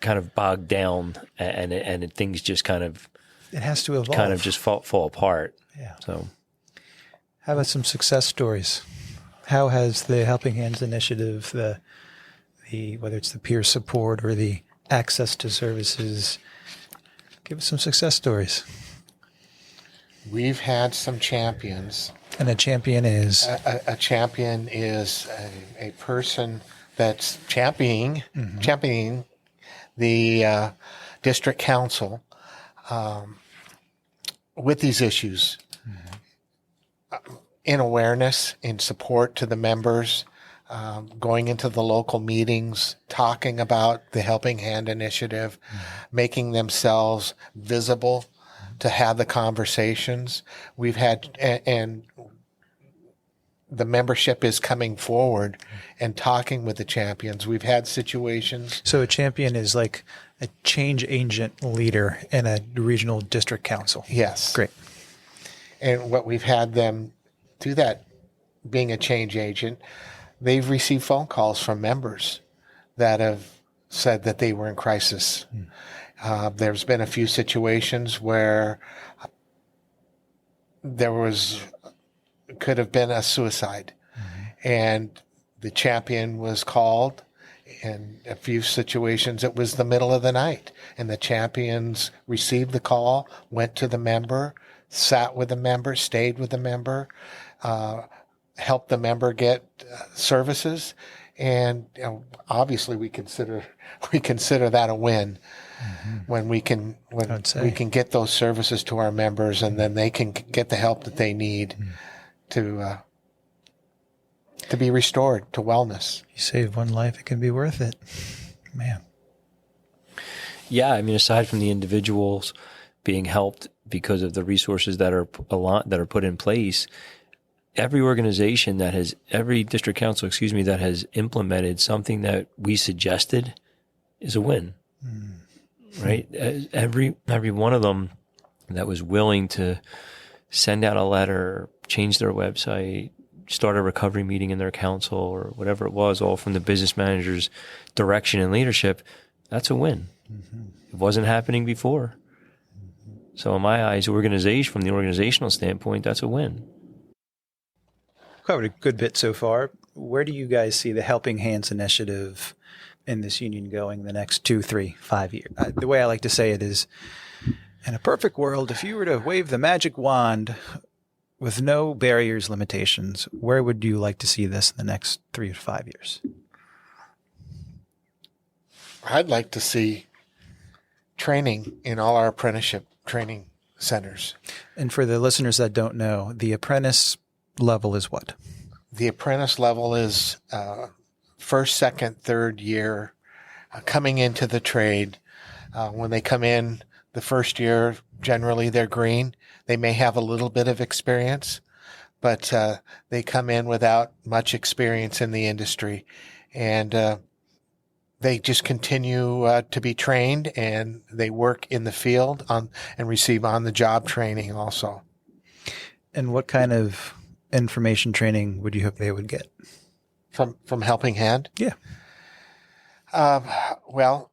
[SPEAKER 3] kind of bogged down and things just kind of,
[SPEAKER 1] it has to evolve.
[SPEAKER 3] Kind of just fall apart.
[SPEAKER 1] Yeah.
[SPEAKER 3] So,
[SPEAKER 1] how about some success stories? How has the Helping Hands Initiative, the whether it's the peer support or the access to services, give us some success stories.
[SPEAKER 2] We've had some champions.
[SPEAKER 1] And a champion is?
[SPEAKER 2] A champion is a person that's championing the district council with these issues, in awareness, in support to the members, going into the local meetings, talking about the Helping Hand Initiative, making themselves visible to have the conversations. We've had, and the membership is coming forward and talking with the champions. We've had situations.
[SPEAKER 1] So a champion is like a change agent leader in a regional district council.
[SPEAKER 2] Yes.
[SPEAKER 1] Great.
[SPEAKER 2] And what we've had them do that, being a change agent, they've received phone calls from members that have said that they were in crisis. There's been a few situations where there could have been a suicide. And the champion was called. In a few situations, it was the middle of the night, and the champions received the call, went to the member, sat with the member, stayed with the member, helped the member get services, and obviously we consider that a win when we can get those services to our members, and then they can get the help that they need to be restored to wellness.
[SPEAKER 1] You save one life, it can be worth it. Man.
[SPEAKER 3] Yeah, I mean, aside from the individuals being helped because of the resources that are put in place, every organization every district council, that has implemented something that we suggested is a win, right? Every one of them that was willing to send out a letter, change their website, start a recovery meeting in their council or whatever it was, all from the business manager's direction and leadership, that's a win. It wasn't happening before. So in my eyes, from the organizational standpoint, that's a win.
[SPEAKER 1] Covered a good bit so far. Where do you guys see the Helping Hands initiative in this union going the next 2, 3, 5 years? The way I like to say it is, in a perfect world, if you were to wave the magic wand with no barriers, limitations, where would you like to see this in the next 3 to 5 years?
[SPEAKER 2] I'd like to see training in all our apprenticeship training centers.
[SPEAKER 1] And for the listeners that don't know, the apprentice level is what?
[SPEAKER 2] The apprentice level is first, second, third year coming into the trade. When they come in the first year, generally they're green. They may have a little bit of experience, but they come in without much experience in the industry. And they just continue to be trained, and they work in the field and receive on-the-job training also.
[SPEAKER 1] And what kind of information training would you hope they would get?
[SPEAKER 2] From Helping Hand?
[SPEAKER 1] Yeah.
[SPEAKER 2] Well,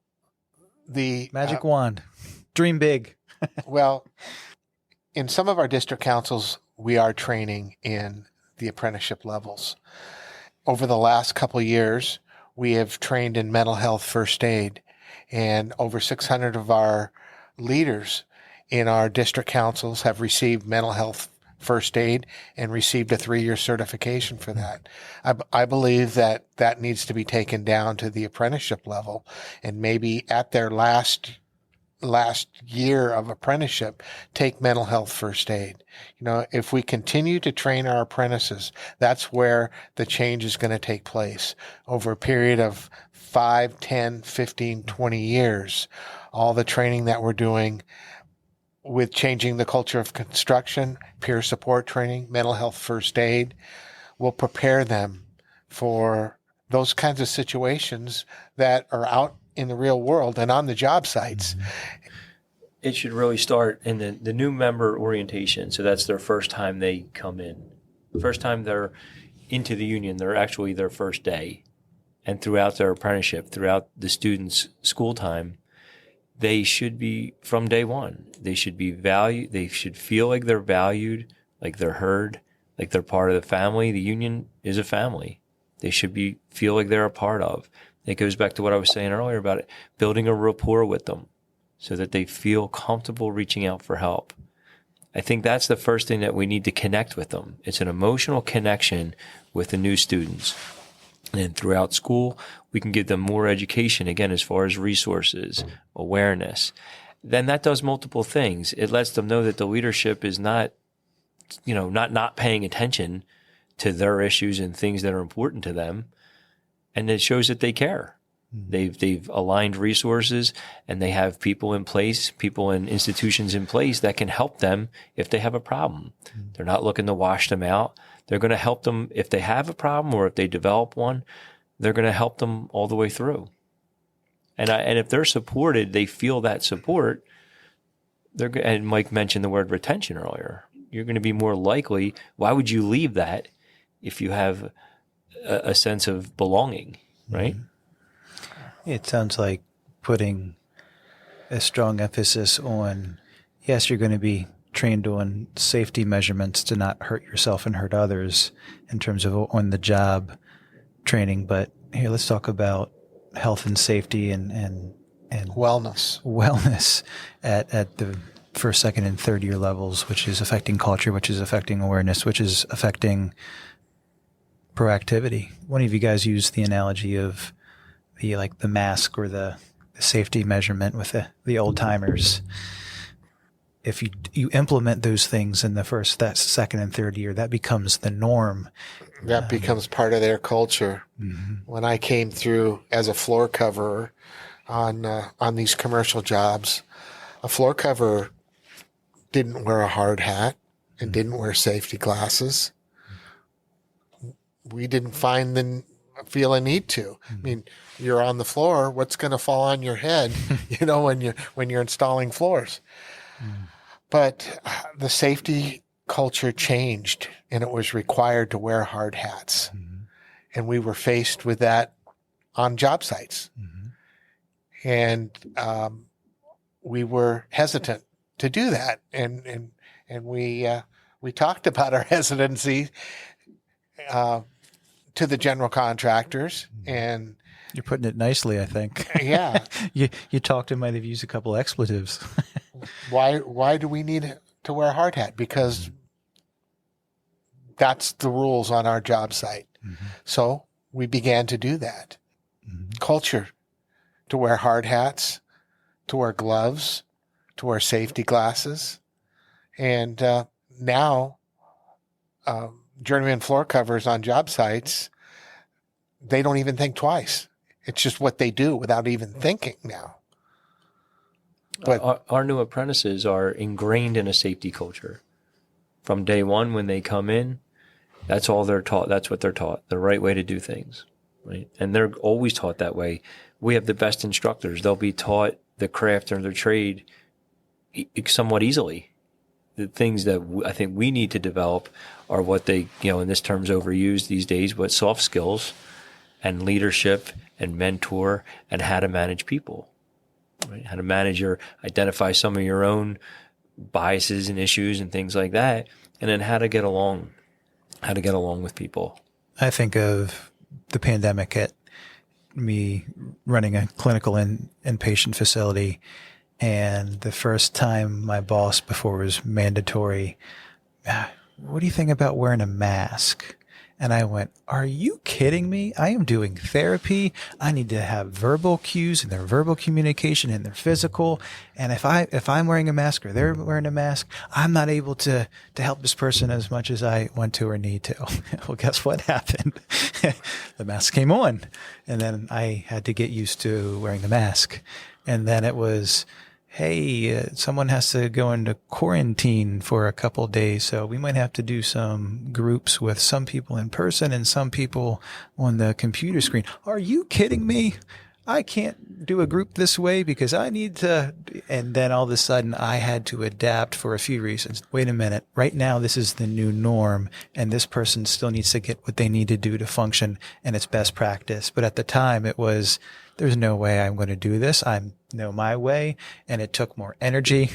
[SPEAKER 2] the
[SPEAKER 1] magic wand. Dream big.
[SPEAKER 2] Well, in some of our district councils, we are training in the apprenticeship levels. Over the last couple of years, we have trained in mental health first aid, and over 600 of our leaders in our district councils have received mental health first aid and received a 3-year certification for that. I believe that needs to be taken down to the apprenticeship level, and maybe at their last year of apprenticeship, take mental health first aid. If we continue to train our apprentices, that's where the change is going to take place over a period of 5, 10, 15, 20 years. All the training that we're doing with changing the culture of construction, peer support training, mental health first aid, will prepare them for those kinds of situations that are out in the real world and on the job sites.
[SPEAKER 3] It should really start in the new member orientation. So that's their first time they come in. First time they're into the union, they're actually their first day. And throughout their apprenticeship, throughout the students' school time, they should be, from day one, they should be valued. They should feel like they're valued, like they're heard, like they're part of the family. The union is a family. They should feel like they're a part of. It goes back to what I was saying earlier about it, building a rapport with them so that they feel comfortable reaching out for help. I think that's the first thing that we need to connect with them. It's an emotional connection with the new students. And throughout school, we can give them more education, again, as far as resources, awareness. Then that does multiple things. It lets them know that the leadership is not paying attention to their issues and things that are important to them. And it shows that they care. They've aligned resources, and they have people in place, people and institutions in place that can help them if they have a problem. They're not looking to wash them out. They're going to help them if they have a problem or if they develop one. They're going to help them all the way through. And if they're supported, they feel that support. And Mike mentioned the word retention earlier. You're going to be more likely. Why would you leave that if you have a sense of belonging, right?
[SPEAKER 1] It sounds like putting a strong emphasis on, yes, you're going to be trained on safety measurements to not hurt yourself and hurt others in terms of on the job training. But here, let's talk about health and safety and wellness at the first, second, and third year levels, which is affecting culture, which is affecting awareness, which is affecting proactivity. One of you guys used the analogy of the mask or the safety measurement with the old timers. If you implement those things in the first, that second, and third year, that becomes the norm.
[SPEAKER 2] That becomes part of their culture. Mm-hmm. When I came through as a floor coverer on these commercial jobs, a floor coverer didn't wear a hard hat and didn't wear safety glasses. We didn't feel a need to. I mean, you're on the floor. What's going to fall on your head? When you're installing floors. But the safety culture changed, and it was required to wear hard hats, and we were faced with that on job sites, and we were hesitant to do that, and we talked about our hesitancy to the general contractors, and
[SPEAKER 1] you're putting it nicely, I think.
[SPEAKER 2] Yeah.
[SPEAKER 1] you talked and might have used a couple expletives.
[SPEAKER 2] Why do we need to wear a hard hat? Because that's the rules on our job site. Mm-hmm. So we began to do that. Mm-hmm. Culture, to wear hard hats, to wear gloves, to wear safety glasses. And now journeyman floor covers on job sites, they don't even think twice. It's just what they do without even thinking now. But
[SPEAKER 3] our new apprentices are ingrained in a safety culture. From day one when they come in, that's all they're taught. That's what they're taught, the right way to do things, right? And they're always taught that way. We have the best instructors. They'll be taught the craft or their trade somewhat easily. The things that I think we need to develop are what they, and this term's overused these days, but soft skills and leadership and mentor and how to manage people. Right? How to identify some of your own biases and issues and things like that, and then how to get along with people.
[SPEAKER 1] I think of the pandemic at me running a clinical inpatient facility, and the first time my boss, before it was mandatory, what do you think about wearing a mask? And I went, are you kidding me? I am doing therapy. I need to have verbal cues in their verbal communication and their physical. And if I'm wearing a mask or they're wearing a mask, I'm not able to help this person as much as I want to or need to. Well, guess what happened? The mask came on, and then I had to get used to wearing the mask. And then it was, hey, someone has to go into quarantine for a couple of days, so we might have to do some groups with some people in person and some people on the computer screen. Are you kidding me? I can't do a group this way because I need to. And then all of a sudden I had to adapt for a few reasons. Wait a minute. Right now, this is the new norm, and this person still needs to get what they need to do to function, and it's best practice. But at the time it was, there's no way I'm going to do this. I know my way. And it took more energy,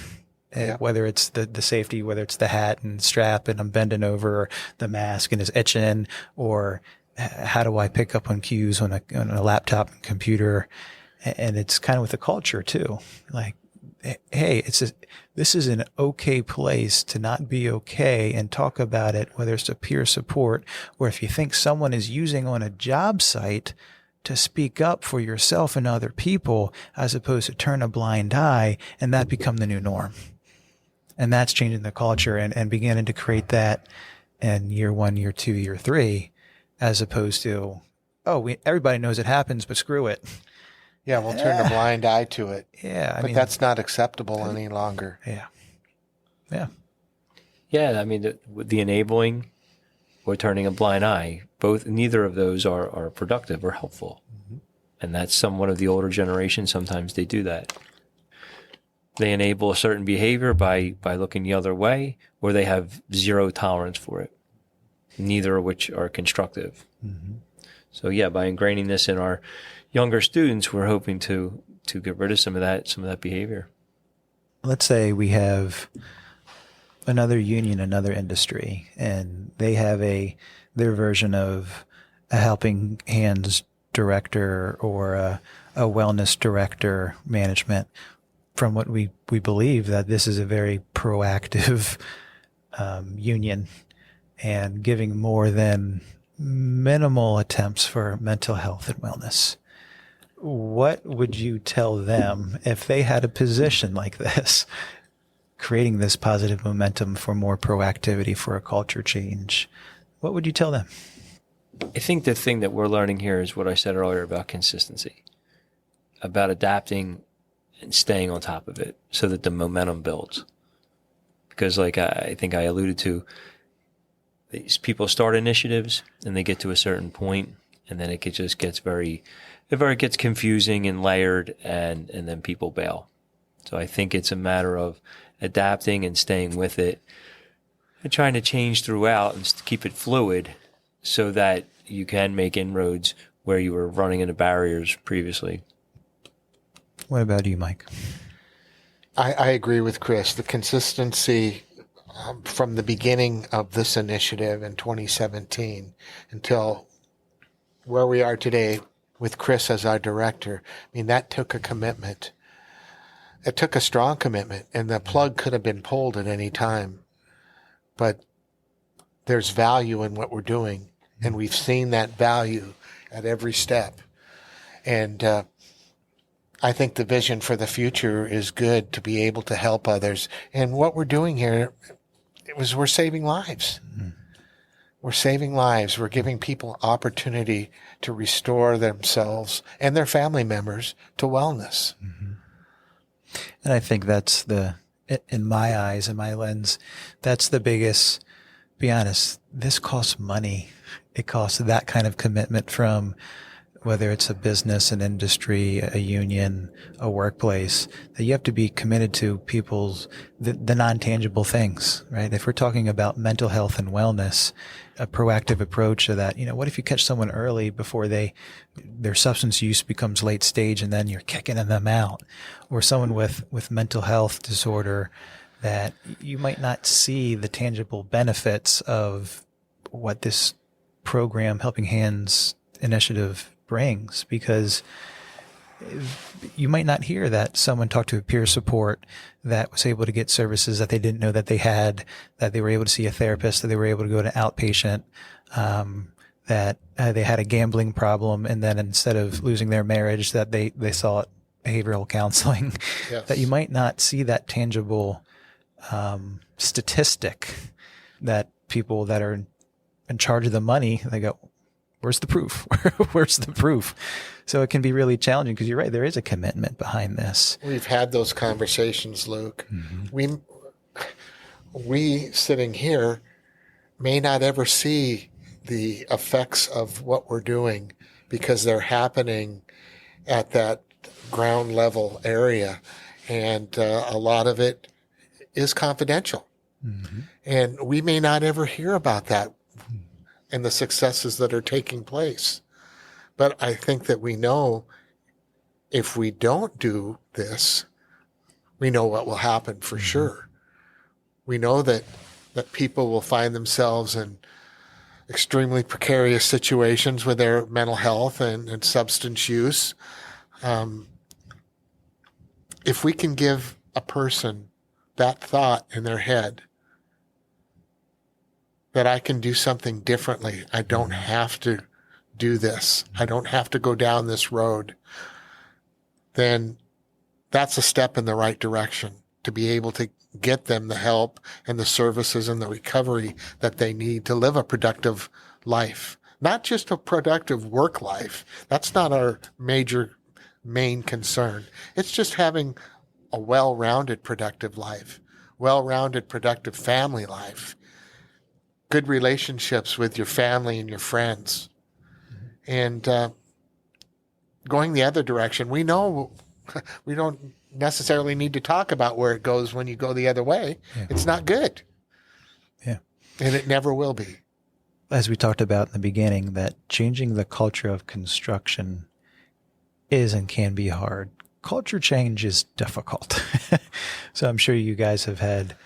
[SPEAKER 1] whether it's the safety, whether it's the hat and strap and I'm bending over, or the mask and is itching, or how do I pick up on cues on a laptop and computer? And it's kind of with the culture too. Like, hey, this is an okay place to not be okay and talk about it, whether it's a peer support, or if you think someone is using on a job site, to speak up for yourself and other people, as opposed to turn a blind eye and that become the new norm. And that's changing the culture and beginning to create that in year 1, year 2, year 3, as opposed to, everybody knows it happens, but screw it.
[SPEAKER 2] Yeah, we'll turn a blind eye to it.
[SPEAKER 1] Yeah.
[SPEAKER 2] But that's not acceptable any longer.
[SPEAKER 1] Yeah. Yeah.
[SPEAKER 3] Yeah, I mean, the enabling or turning a blind eye, neither of those are productive or helpful. Mm-hmm. And that's somewhat of the older generation. Sometimes they do that. They enable a certain behavior by looking the other way, or they have zero tolerance for it, neither of which are constructive. Mm-hmm. So yeah, by ingraining this in our younger students, we're hoping to get rid of some of that behavior.
[SPEAKER 1] Let's say we have another union, another industry, and they have their version of a helping hands director or a wellness director management. From what we believe, that this is a very proactive union and giving more than minimal attempts for mental health and wellness. What would you tell them if they had a position like this, creating this positive momentum for more proactivity, for a culture change? What would you tell them?
[SPEAKER 3] I think the thing that we're learning here is what I said earlier about consistency, about adapting and staying on top of it so that the momentum builds. Because like I think I alluded to, these people start initiatives and they get to a certain point, and then it just gets it gets confusing and layered, and then people bail. So I think it's a matter of adapting and staying with it and trying to change throughout and keep it fluid so that you can make inroads where you were running into barriers previously.
[SPEAKER 1] What about you, Mike?
[SPEAKER 2] I agree with Chris. The consistency from the beginning of this initiative in 2017 until where we are today with Chris as our director, I mean, that took a commitment. It took a strong commitment, and the plug could have been pulled at any time. But there's value in what we're doing, and we've seen that value at every step. And I think the vision for the future is good, to be able to help others. And what we're doing here we're saving lives. Mm-hmm. We're saving lives. We're giving people opportunity to restore themselves and their family members to wellness.
[SPEAKER 1] Mm-hmm. And I think that's in my eyes, in my lens, that's the biggest, be honest, this costs money. It costs that kind of commitment from whether it's a business, an industry, a union, a workplace, that you have to be committed to the non-tangible things, right? If we're talking about mental health and wellness, a proactive approach to that, what if you catch someone early before their substance use becomes late stage and then you're kicking them out? Or someone with mental health disorder, that you might not see the tangible benefits of what this program, Helping Hands initiative, brings, because you might not hear that someone talked to a peer support that was able to get services that they didn't know that they had, that they were able to see a therapist, that they were able to go to outpatient, that they had a gambling problem, and then instead of losing their marriage, that they sought behavioral counseling. Yes. That you might not see that tangible statistic, that people that are in charge of the money, they go, where's the proof? Where's the proof? So it can be really challenging, because you're right, there is a commitment behind this.
[SPEAKER 2] We've had those conversations, Luke. Mm-hmm. We sitting here may not ever see the effects of what we're doing, because they're happening at that ground level area. And a lot of it is confidential. Mm-hmm. And we may not ever hear about that and the successes that are taking place. But I think that we know, if we don't do this, we know what will happen for sure. We know that people will find themselves in extremely precarious situations with their mental health and substance use. If we can give a person that thought in their head, that I can do something differently, I don't have to do this, I don't have to go down this road, then that's a step in the right direction to be able to get them the help and the services and the recovery that they need to live a productive life. Not just a productive work life. That's not our main concern. It's just having a well-rounded productive life, well-rounded productive family life, good relationships with your family and your friends. And going the other direction, we know we don't necessarily need to talk about where it goes when you go the other way. Yeah. It's not good.
[SPEAKER 1] Yeah.
[SPEAKER 2] And it never will be.
[SPEAKER 1] As we talked about in the beginning, that changing the culture of construction is and can be hard. Culture change is difficult. So I'm sure you guys have had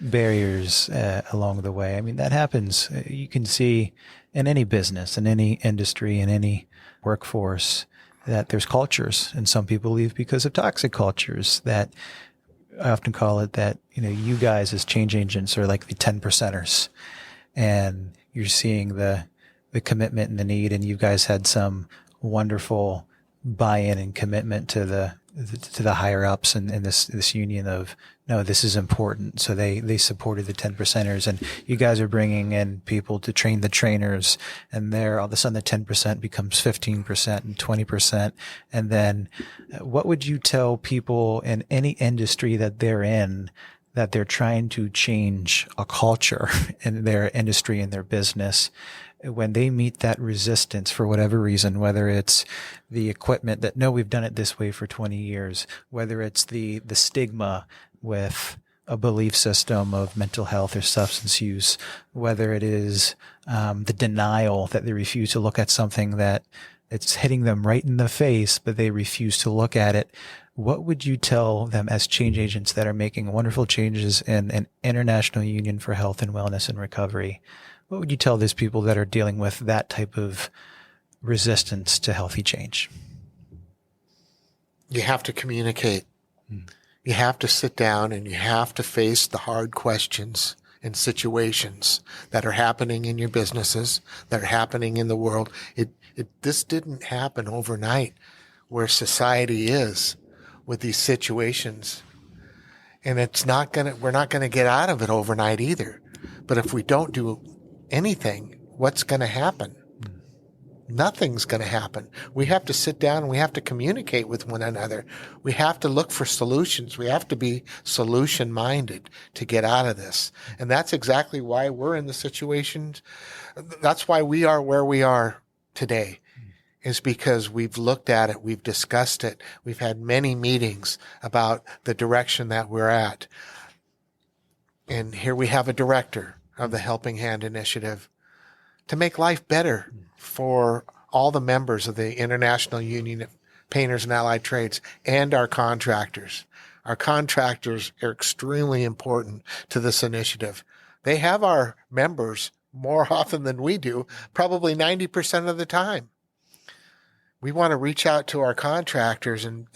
[SPEAKER 1] barriers along the way. I mean, that happens. You can see in any business, in any industry, in any workforce, that there's cultures, and some people leave because of toxic cultures. That I often call it that, you guys as change agents are like the 10 percenters, and you're seeing the commitment and the need, and you guys had some wonderful buy-in and commitment to the higher ups and this union of, no, this is important. So they supported the 10 percenters, and you guys are bringing in people to train the trainers, and there all of a sudden the 10% becomes 15% and 20%. And then what would you tell people in any industry that they're in, that they're trying to change a culture in their industry and their business, when they meet that resistance for whatever reason, whether it's the equipment that, no, we've done it this way for 20 years, whether it's the stigma with a belief system of mental health or substance use, whether it is the denial that they refuse to look at something that it's hitting them right in the face, but they refuse to look at it. What would you tell them as change agents that are making wonderful changes in an international union for health and wellness and recovery? What would you tell these people that are dealing with that type of resistance to healthy change?
[SPEAKER 2] You have to communicate. You have to sit down and you have to face the hard questions and situations that are happening in your businesses, that are happening in the world. This didn't happen overnight where society is with these situations. And we're not going to get out of it overnight either. But if we don't do anything, what's going to happen? Nothing's going to happen. We have to sit down and we have to communicate with one another. We have to look for solutions. We have to be solution minded to get out of this. And that's exactly why we're in the situation. That's why we are where we are today, is because we've looked at it. We've discussed it. We've had many meetings about the direction that we're at. And here we have a director of the Helping Hand Initiative to make life better for all the members of the International Union of Painters and Allied Trades and our contractors. Our contractors are extremely important to this initiative. They have our members more often than we do, probably 90% of the time. We want to reach out to our contractors and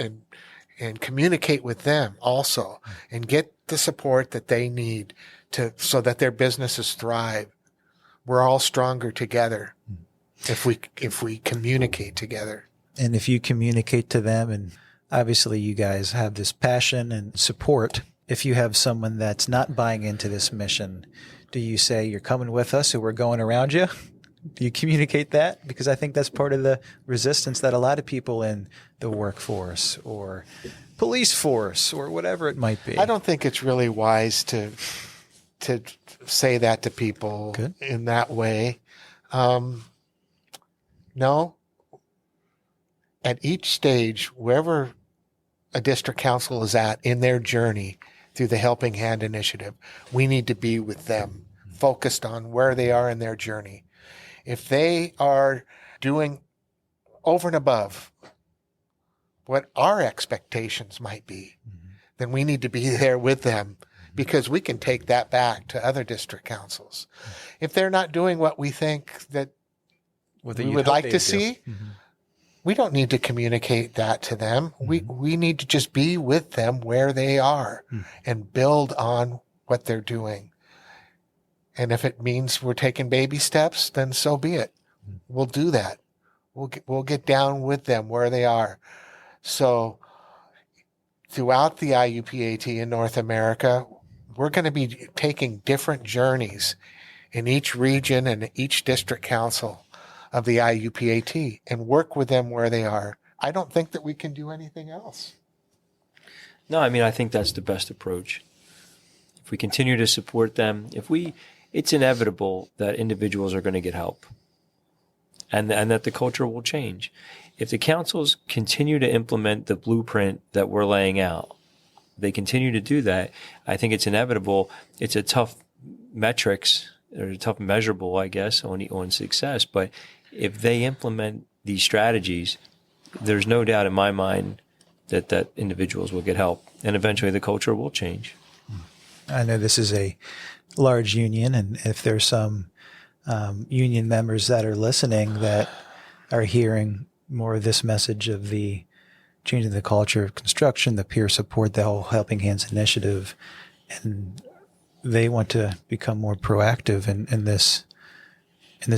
[SPEAKER 2] communicate with them also and get the support that they need so that their businesses thrive. We're all stronger together if we communicate together.
[SPEAKER 1] And if you communicate to them, and obviously you guys have this passion and support, if you have someone that's not buying into this mission, do you say, you're coming with us or we're going around you? Do you communicate that? Because I think that's part of the resistance that a lot of people in the workforce or police force or whatever it might be.
[SPEAKER 2] I don't think it's really wise to say that to people in that way. No. At each stage, wherever a district council is at in their journey through the Helping Hand Initiative, we need to be with them, focused on where they are in their journey. If they are doing over and above what our expectations might be, then we need to be there with them, because we can take that back to other district councils. If they're not doing what we think that we would like to see, we don't need to communicate that to them. We need to just be with them where they are and build on what they're doing. And if it means we're taking baby steps, then so be it. We'll do that. We'll get down with them where they are. So throughout the IUPAT in North America, we're going to be taking different journeys in each region and each district council of the IUPAT and work with them where they are. I don't think that we can do anything else.
[SPEAKER 3] No, I mean, I think that's the best approach. If we continue to support them, it's inevitable that individuals are going to get help and that the culture will change. If the councils continue to implement the blueprint that we're laying out, they continue to do that, I think it's inevitable. It's a tough metrics or a tough measurable, I guess, on success. But if they implement these strategies, there's no doubt in my mind that individuals will get help and eventually the culture will change.
[SPEAKER 1] I know this is a large union, and if there's some union members that are listening that are hearing more of this message of the changing the culture of construction, the peer support, the whole Helping Hands initiative, and they want to become more proactive in this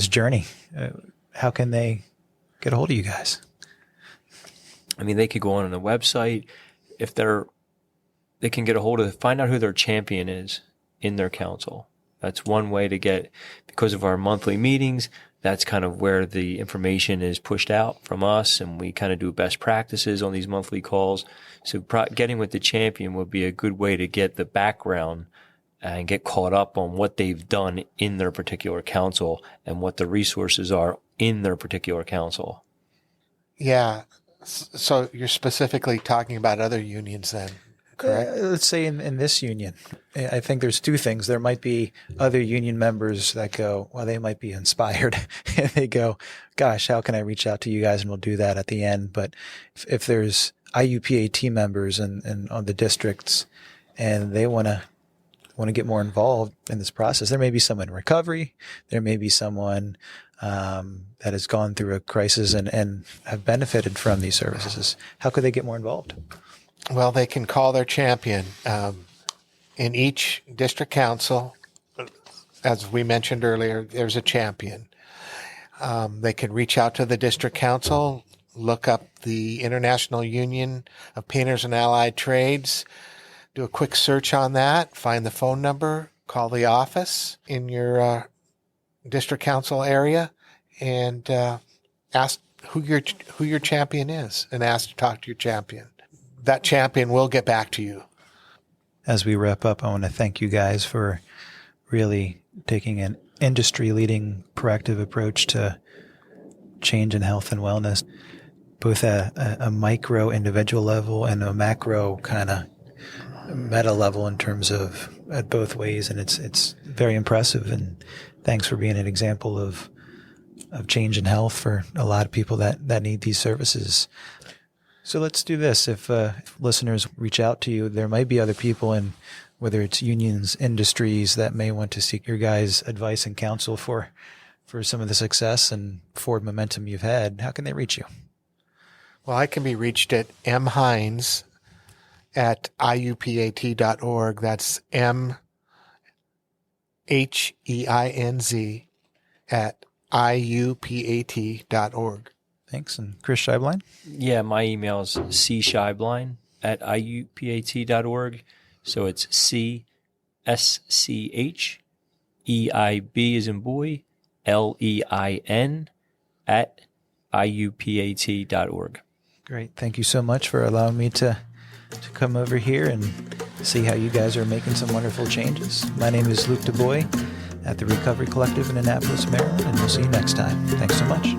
[SPEAKER 1] journey, how can they get a hold of you guys?
[SPEAKER 3] I mean, they could go on the website. If they can get a hold of it, find out who their champion is in their council. That's one way to get, because of our monthly meetings, that's kind of where the information is pushed out from us, and we kind of do best practices on these monthly calls. So getting with the champion would be a good way to get the background and get caught up on what they've done in their particular council and what the resources are in their particular council.
[SPEAKER 2] Yeah. So you're specifically talking about other unions then, correct?
[SPEAKER 1] Let's say in this union, I think there's two things. There might be other union members that go, well, they might be inspired and they go, gosh, how can I reach out to you guys? And we'll do that at the end. But if there's IUPAT members and on the districts and they want to get more involved in this process, there may be someone in recovery. There may be someone that has gone through a crisis and have benefited from these services. How could they get more involved?
[SPEAKER 2] Well, they can call their champion. In each district council, as we mentioned earlier, there's a champion. They can reach out to the district council, look up the International Union of Painters and Allied Trades, do a quick search on that, find the phone number, call the office in your district council area, and ask who your champion is, and ask to talk to your champion. That champion will get back to you.
[SPEAKER 1] As we wrap up, I want to thank you guys for really taking an industry-leading proactive approach to change in health and wellness, both at a micro individual level and a macro kind of meta level in terms of at both ways. And it's very impressive. And thanks for being an example of change in health for a lot of people that need these services. So let's do this. If listeners reach out to you, there might be other people in, whether it's unions, industries, that may want to seek your guys' advice and counsel for some of the success and forward momentum you've had. How can they reach you?
[SPEAKER 2] Well, I can be reached at mheinz@iupat.org. That's mheinz@iupat.org.
[SPEAKER 1] Thanks. And Chris Scheiblein?
[SPEAKER 3] Yeah, my email is cscheiblein@iupat.org. So it's CSCHEIB as in boy, LEIN@iupat.org.
[SPEAKER 1] Great. Thank you so much for allowing me to come over here and see how you guys are making some wonderful changes. My name is Luke DuBois at the Recovery Collective in Annapolis, Maryland, and we'll see you next time. Thanks so much.